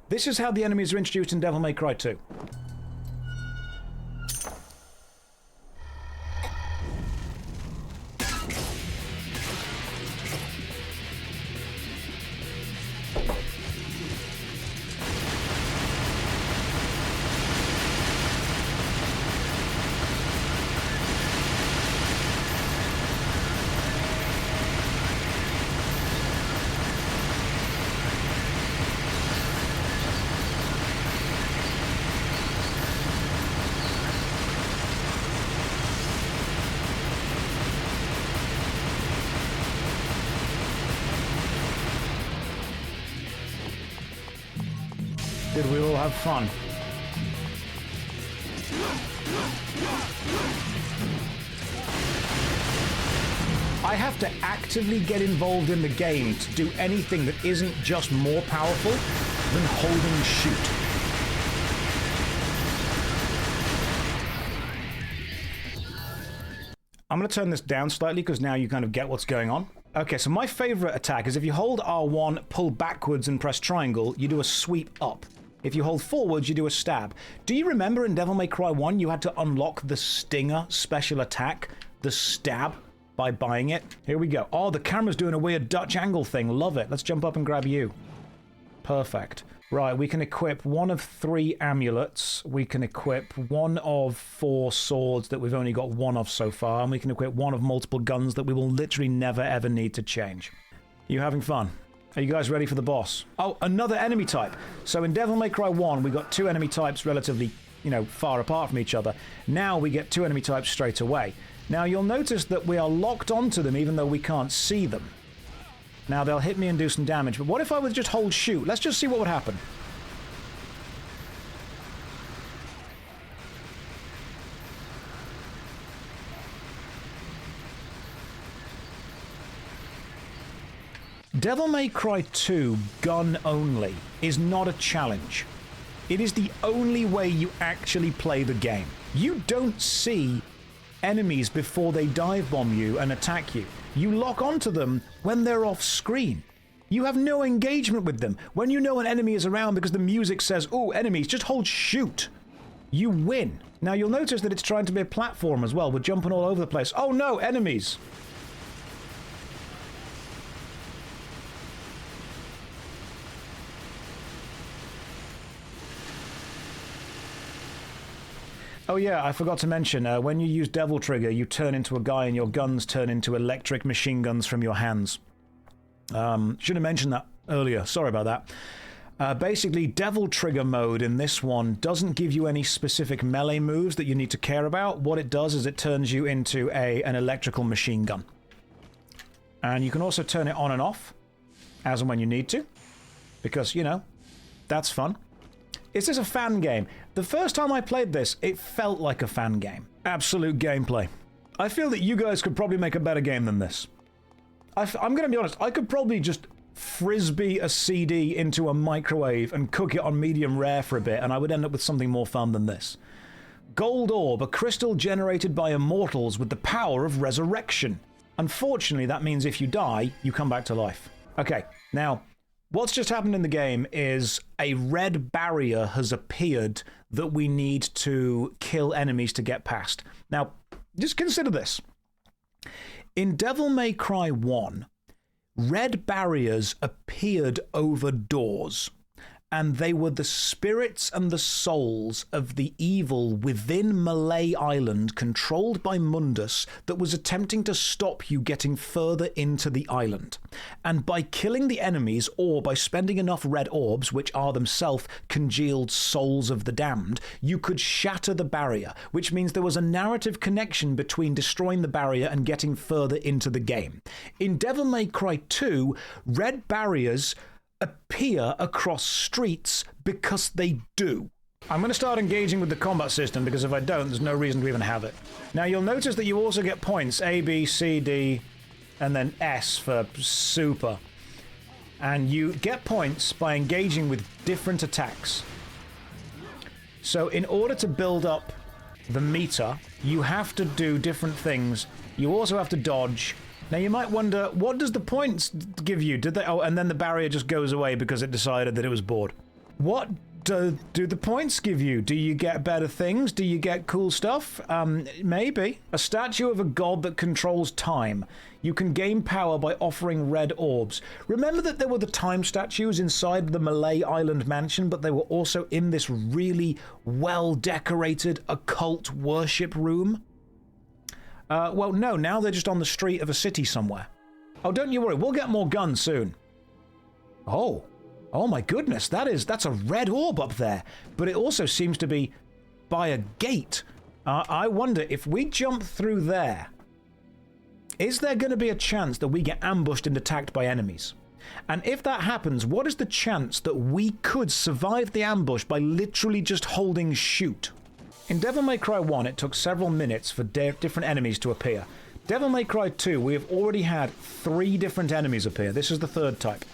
This is how the enemies are introduced in Devil May Cry 2. Did we all have fun? I have to actively get involved in the game to do anything that isn't just more powerful than holding shoot. I'm going to turn this down slightly because now you kind of get what's going on. Okay, so my favorite attack is if you hold R1, pull backwards and press triangle, you do a sweep up. If you hold forwards, you do a stab. Do you remember in Devil May Cry 1 you had to unlock the Stinger special attack, the stab, by buying it? Here we go. Oh, the camera's doing a weird Dutch angle thing. Love it. Let's jump up and grab you. Perfect. Right, we can equip one of 3 amulets. We can equip one of 4 swords that we've only got one of so far. And we can equip one of multiple guns that we will literally never ever need to change. You having fun? Are you guys ready for the boss? Oh, another enemy type. So in Devil May Cry 1, we got 2 enemy types relatively, far apart from each other. Now we get 2 enemy types straight away. Now you'll notice that we are locked onto them even though we can't see them. Now they'll hit me and do some damage, but what if I would just hold shoot? Let's just see what would happen. Devil May Cry 2 gun only is not a challenge. It is the only way you actually play the game. You don't see enemies before they dive bomb you and attack you. You lock onto them when they're off screen. You have no engagement with them. When you know an enemy is around because the music says, "Ooh, enemies," just hold shoot. You win. Now you'll notice that it's trying to be a platform as well. We're jumping all over the place. Oh no, enemies! Oh yeah, I forgot to mention, when you use Devil Trigger, you turn into a guy and your guns turn into electric machine guns from your hands. Should have mentioned that earlier, sorry about that. Basically, Devil Trigger mode in this one doesn't give you any specific melee moves that you need to care about. What it does is it turns you into an electrical machine gun. And you can also turn it on and off, as and when you need to, because, that's fun. Is this a fan game? The first time I played this, it felt like a fan game. Absolute gameplay. I feel that you guys could probably make a better game than this. I'm going to be honest, I could probably just frisbee a CD into a microwave and cook it on medium rare for a bit, and I would end up with something more fun than this. Gold orb, a crystal generated by immortals with the power of resurrection. Unfortunately, that means if you die, you come back to life. Okay, now, what's just happened in the game is a red barrier has appeared that we need to kill enemies to get past. Now, just consider this. In Devil May Cry 1, red barriers appeared over doors, and they were the spirits and the souls of the evil within Malay Island, controlled by Mundus, that was attempting to stop you getting further into the island. And by killing the enemies, or by spending enough red orbs, which are themselves congealed souls of the damned, you could shatter the barrier, which means there was a narrative connection between destroying the barrier and getting further into the game. In Devil May Cry 2, red barriers appear across streets because they do. I'm going to start engaging with the combat system, because if I don't, there's no reason to even have it. Now, you'll notice that you also get points, A, B, C, D, and then S for super. And you get points by engaging with different attacks. So in order to build up the meter, you have to do different things. You also have to dodge. Now, you might wonder, what does the points give you? Did they? Oh, and then the barrier just goes away because it decided that it was bored. What do the points give you? Do you get better things? Do you get cool stuff? Maybe. A statue of a god that controls time. You can gain power by offering red orbs. Remember that there were the time statues inside the Malay Island mansion, but they were also in this really well-decorated occult worship room? Well, no, now they're just on the street of a city somewhere. Oh, don't you worry, we'll get more guns soon. Oh my goodness, that's a red orb up there, but it also seems to be by a gate. I wonder, if we jump through there, is there going to be a chance that we get ambushed and attacked by enemies? And if that happens, what is the chance that we could survive the ambush by literally just holding shoot? In Devil May Cry 1, it took several minutes for different enemies to appear. Devil May Cry 2, we have already had 3 different enemies appear. This is the 3rd type.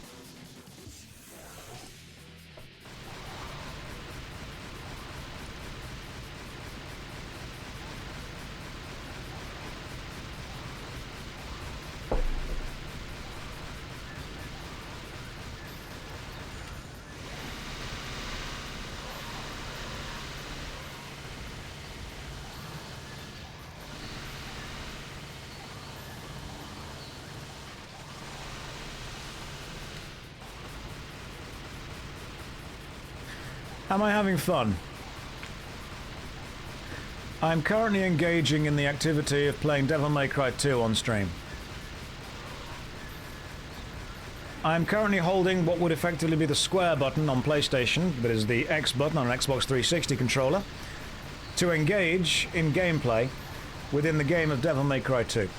Am I having fun? I'm currently engaging in the activity of playing Devil May Cry 2 on stream. I'm currently holding what would effectively be the square button on PlayStation, but is the X button on an Xbox 360 controller, to engage in gameplay within the game of Devil May Cry 2.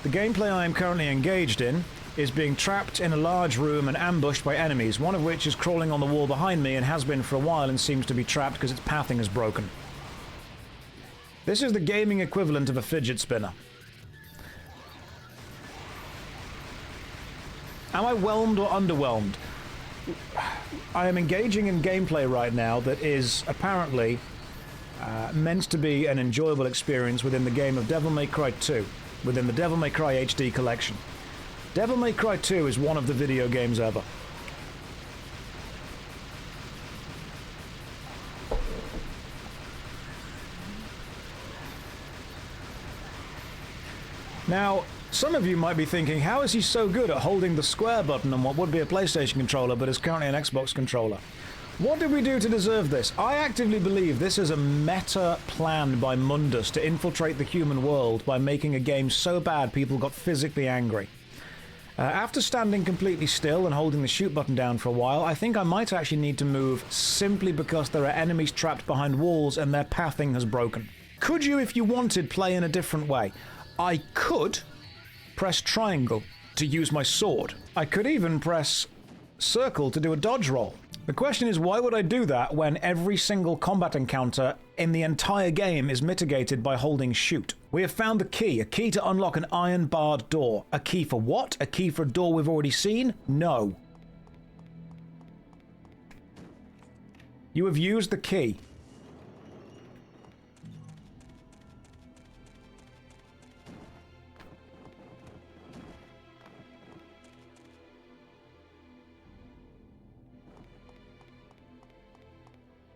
The gameplay I am currently engaged in is being trapped in a large room and ambushed by enemies, one of which is crawling on the wall behind me and has been for a while and seems to be trapped because its pathing is broken. This is the gaming equivalent of a fidget spinner. Am I whelmed or underwhelmed? I am engaging in gameplay right now that is apparently meant to be an enjoyable experience within the game of Devil May Cry 2, within the Devil May Cry HD collection. Devil May Cry 2 is one of the video games ever. Now, some of you might be thinking, how is he so good at holding the square button on what would be a PlayStation controller but is currently an Xbox controller? What did we do to deserve this? I actively believe this is a meta plan by Mundus to infiltrate the human world by making a game so bad people got physically angry. After standing completely still and holding the shoot button down for a while, I think I might actually need to move simply because there are enemies trapped behind walls and their pathing has broken. Could you, if you wanted, play in a different way? I could press triangle to use my sword. I could even press circle to do a dodge roll. The question is, why would I do that when every single combat encounter in the entire game is mitigated by holding shoot? We have found the key. A key to unlock an iron-barred door. A key for what? A key for a door we've already seen? No. You have used the key.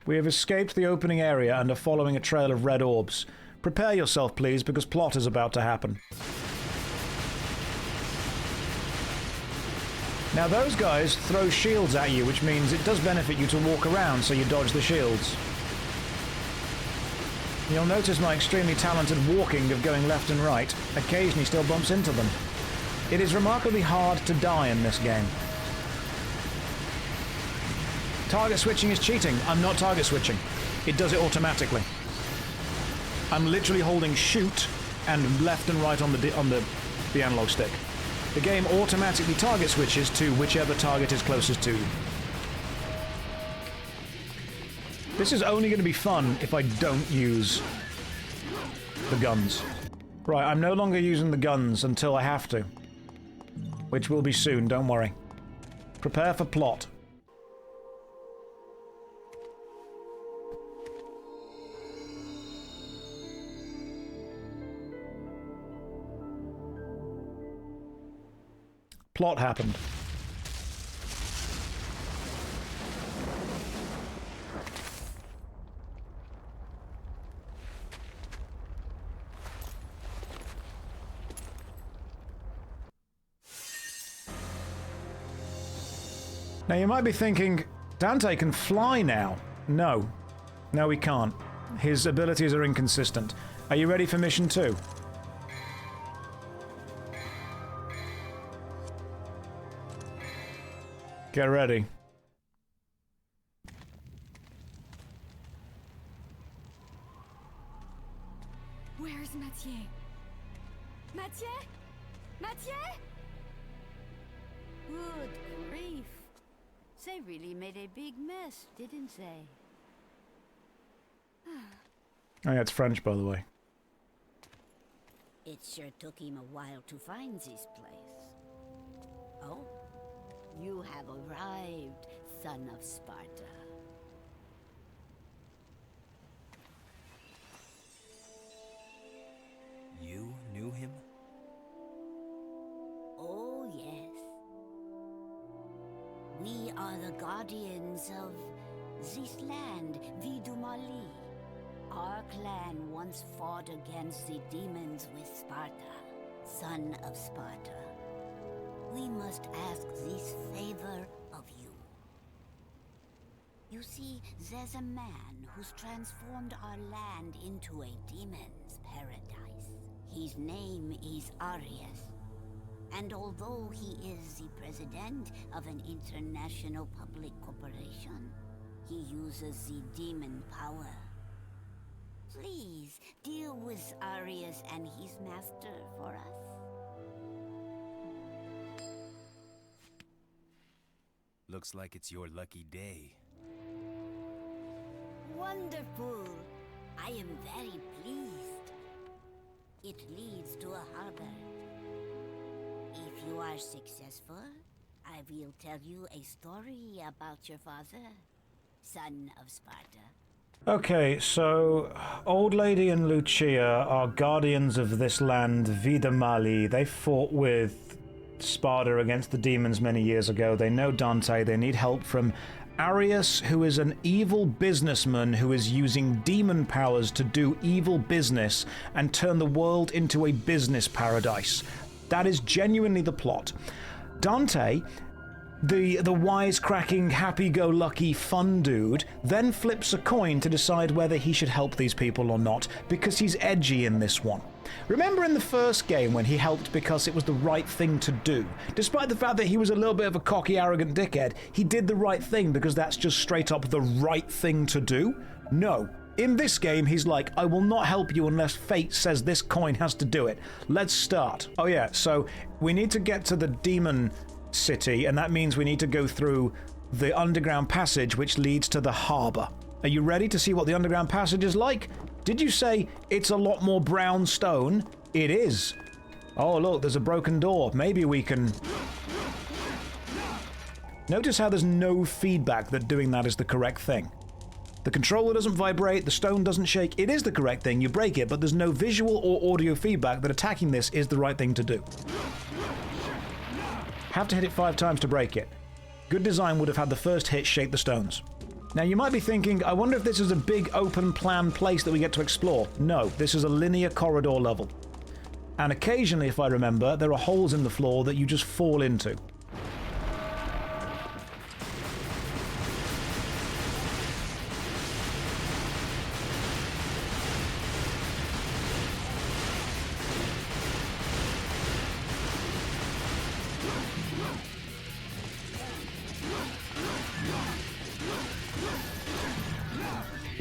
We have escaped the opening area and are following a trail of red orbs. Prepare yourself, please, because plot is about to happen. Now those guys throw shields at you, which means it does benefit you to walk around so you dodge the shields. You'll notice my extremely talented walking of going left and right occasionally still bumps into them. It is remarkably hard to die in this game. Target switching is cheating. I'm not target switching. It does it automatically. I'm literally holding shoot and left and right on the analog stick. The game automatically target switches to whichever target is closest to you. This is only going to be fun if I don't use the guns. Right, I'm no longer using the guns until I have to. Which will be soon, don't worry. Prepare for plot. Plot happened. Now you might be thinking, Dante can fly now. No. No, he can't. His abilities are inconsistent. Are you ready for mission 2? Get ready. Where's Mathieu? Mathieu? Mathieu? Good grief. They really made a big mess, didn't they? Oh yeah, it's French, by the way. It sure took him a while to find this place. Oh, you have arrived, son of Sparta. You knew him? Oh, yes. We are the guardians of this land, Vidumali. Our clan once fought against the demons with Sparta, son of Sparta. We must ask this favor of you. You see, there's a man who's transformed our land into a demon's paradise. His name is Arius. And although he is the president of an international public corporation, he uses the demon power. Please, deal with Arius and his master for us. Looks like it's your lucky day. Wonderful! I am very pleased. It leads to a harbor. If you are successful, I will tell you a story about your father, son of Sparta. Okay, so Old Lady and Lucia are guardians of this land, Vidumali. They fought with Sparta against the demons many years ago. They know Dante. They need help from Arius, who is an evil businessman who is using demon powers to do evil business and turn the world into a business paradise. That is genuinely the plot. Dante, the wisecracking, happy-go-lucky fun dude, then flips a coin to decide whether he should help these people or not, because he's edgy in this one. Remember in the first game when he helped because it was the right thing to do? Despite the fact that he was a little bit of a cocky, arrogant dickhead, he did the right thing because that's just straight up the right thing to do? No. In this game, he's like, I will not help you unless fate says this coin has to do it. Let's start. Oh yeah, so we need to get to the demon city, and that means we need to go through the underground passage which leads to the harbor. Are you ready to see what the underground passage is like? Did you say it's a lot more brown stone? It is. Oh, look, there's a broken door. Maybe we can... Notice how there's no feedback that doing that is the correct thing. The controller doesn't vibrate, the stone doesn't shake. It is the correct thing, you break it, but there's no visual or audio feedback that attacking this is the right thing to do. Have to hit it 5 times to break it. Good design would have had the first hit shake the stones. Now you might be thinking, I wonder if this is a big open plan place that we get to explore. No, this is a linear corridor level. And occasionally, if I remember, there are holes in the floor that you just fall into.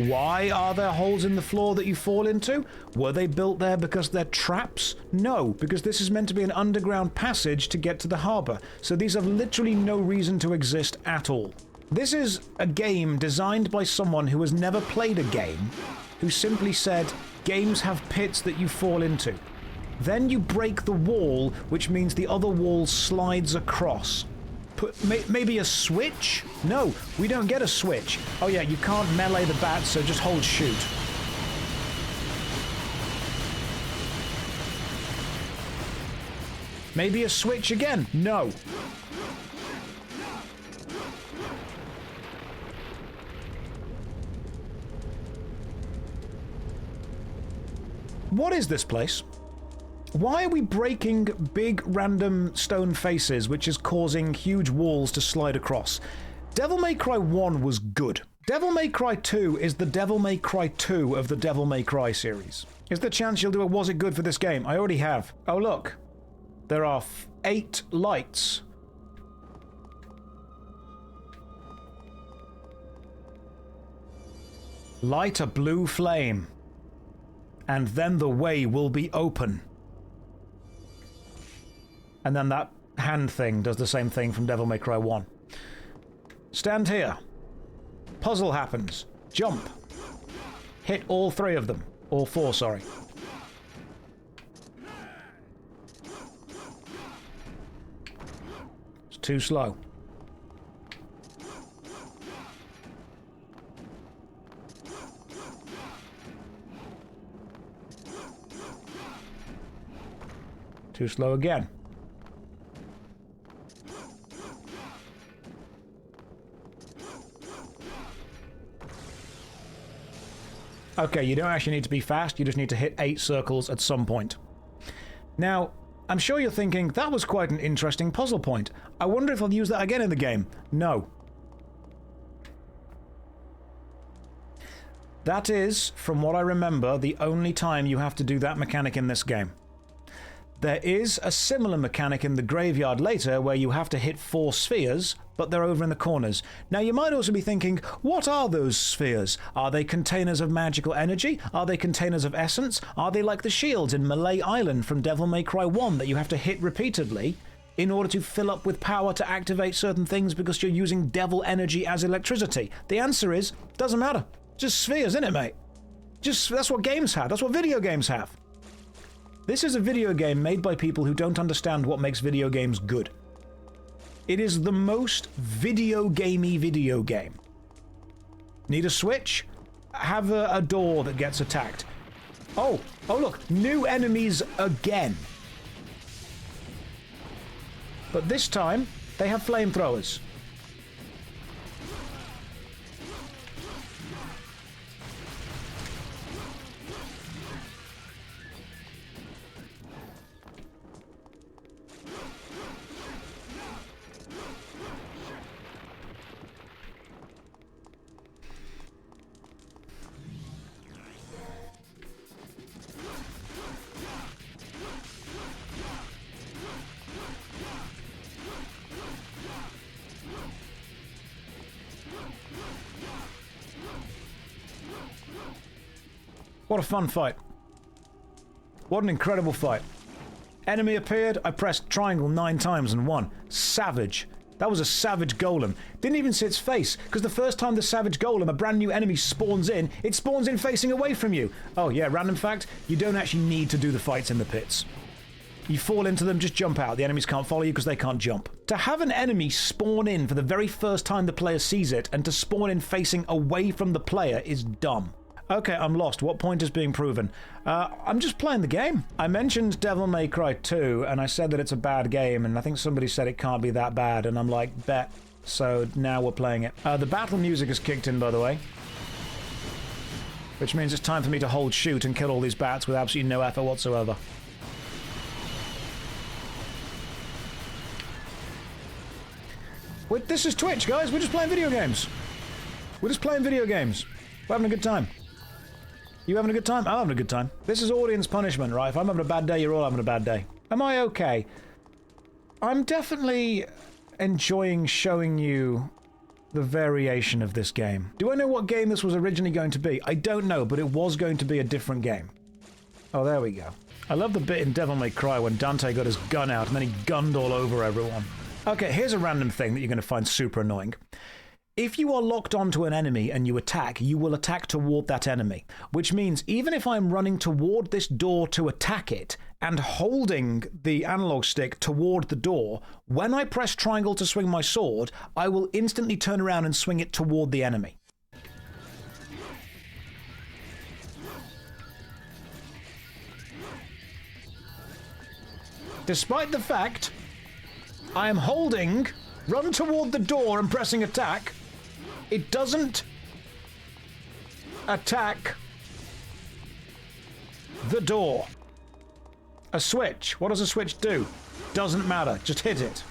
Why are there holes in the floor that you fall into? Were they built there because they're traps? No, because this is meant to be an underground passage to get to the harbor, so these have literally no reason to exist at all. This is a game designed by someone who has never played a game, who simply said, games have pits that you fall into. Then you break the wall, which means the other wall slides across. Maybe a switch? No, we don't get a switch. Oh yeah, you can't melee the bats, so just hold shoot. Maybe a switch again? No. What is this place? Why are we breaking big random stone faces which is causing huge walls to slide across? Devil May Cry 1 was good. Devil May Cry 2 is the Devil May Cry 2 of the Devil May Cry series. Is there a chance you'll do a was it good for this game? I already have. Oh look. There are 8 lights. Light a blue flame. And then the way will be open. And then that hand thing does the same thing from Devil May Cry 1. Stand here. Puzzle happens. Jump. Hit all 3 of them. All 4, sorry. It's too slow. Too slow again. Okay, you don't actually need to be fast, you just need to hit 8 circles at some point. Now, I'm sure you're thinking, that was quite an interesting puzzle point. I wonder if I'll use that again in the game. No. That is, from what I remember, the only time you have to do that mechanic in this game. There is a similar mechanic in the graveyard later where you have to hit 4 spheres, but they're over in the corners. Now you might also be thinking, what are those spheres? Are they containers of magical energy? Are they containers of essence? Are they like the shields in Malay Island from Devil May Cry 1 that you have to hit repeatedly in order to fill up with power to activate certain things because you're using devil energy as electricity? The answer is, doesn't matter. Just spheres, innit, mate? That's what games have. That's what video games have. This is a video game made by people who don't understand what makes video games good. It is the most video gamey video game. Need a switch? Have a door that gets attacked. Oh look, new enemies again. But this time, they have flamethrowers. What a fun fight. What an incredible fight. Enemy appeared, I pressed triangle 9 times and won. Savage. That was a savage golem. Didn't even see its face, because the first time the savage golem, a brand new enemy, spawns in, it spawns in facing away from you. Oh yeah, random fact, you don't actually need to do the fights in the pits. You fall into them, just jump out. The enemies can't follow you because they can't jump. To have an enemy spawn in for the very first time the player sees it, and to spawn in facing away from the player is dumb. Okay, I'm lost. What point is being proven? I'm just playing the game. I mentioned Devil May Cry 2, and I said that it's a bad game, and I think somebody said it can't be that bad, and I'm like, bet. So now we're playing it. The battle music has kicked in, by the way. Which means it's time for me to hold shoot and kill all these bats with absolutely no effort whatsoever. Wait, this is Twitch, guys. We're just playing video games. We're just playing video games. We're having a good time. You having a good time? I'm having a good time. This is audience punishment, right? If I'm having a bad day, you're all having a bad day. Am I okay? I'm definitely enjoying showing you the variation of this game. Do I know what game this was originally going to be? I don't know, but it was going to be a different game. Oh, there we go. I love the bit in Devil May Cry when Dante got his gun out and then he gunned all over everyone. Okay, here's a random thing that you're going to find super annoying. If you are locked onto an enemy and you will attack toward that enemy. Which means even if I'm running toward this door to attack it and holding the analog stick toward the door, when I press triangle to swing my sword, I will instantly turn around and swing it toward the enemy. Despite the fact I am holding run toward the door and pressing attack, it doesn't attack the door. A switch. What does a switch do? Doesn't matter. Just hit it.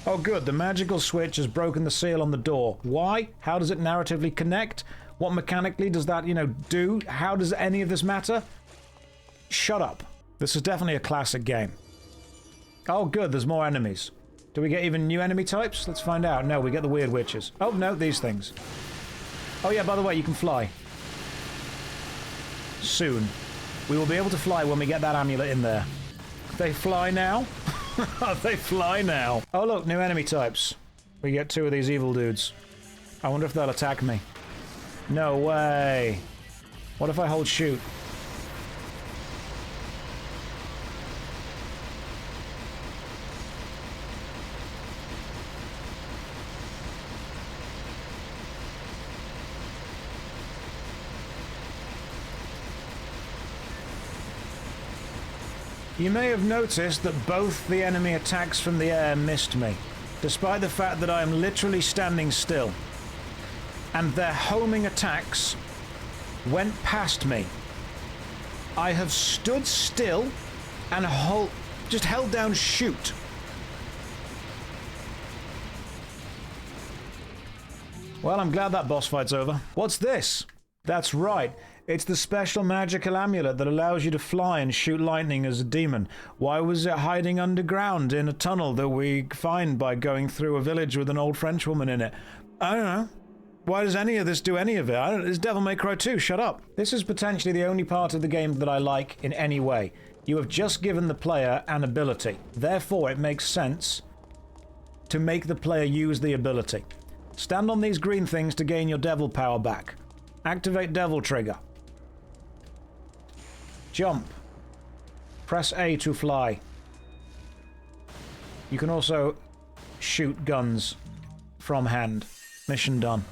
Oh good, the magical switch has broken the seal on the door. Why? How does it narratively connect? What mechanically does that, do? How does any of this matter? Shut up. This is definitely a classic game. Oh good, there's more enemies. Do we get even new enemy types? Let's find out. No, we get the weird witches. Oh no, these things. Oh yeah, by the way, you can fly. Soon. We will be able to fly when we get that amulet in there. They fly now? They fly now. Oh look, new enemy types. We get 2 of these evil dudes. I wonder if they'll attack me. No way. What if I hold shoot? You may have noticed that both the enemy attacks from the air missed me, despite the fact that I am literally standing still. And their homing attacks went past me. I have stood still and just held down shoot. Well, I'm glad that boss fight's over. What's this? That's right. It's the special magical amulet that allows you to fly and shoot lightning as a demon. Why was it hiding underground in a tunnel that we find by going through a village with an old French woman in it? I don't know. Why does any of this do any of it? It's Devil May Cry 2, shut up. This is potentially the only part of the game that I like in any way. You have just given the player an ability. Therefore, it makes sense to make the player use the ability. Stand on these green things to gain your devil power back. Activate devil trigger. Jump. Press A to fly. You can also shoot guns from hand. Mission done.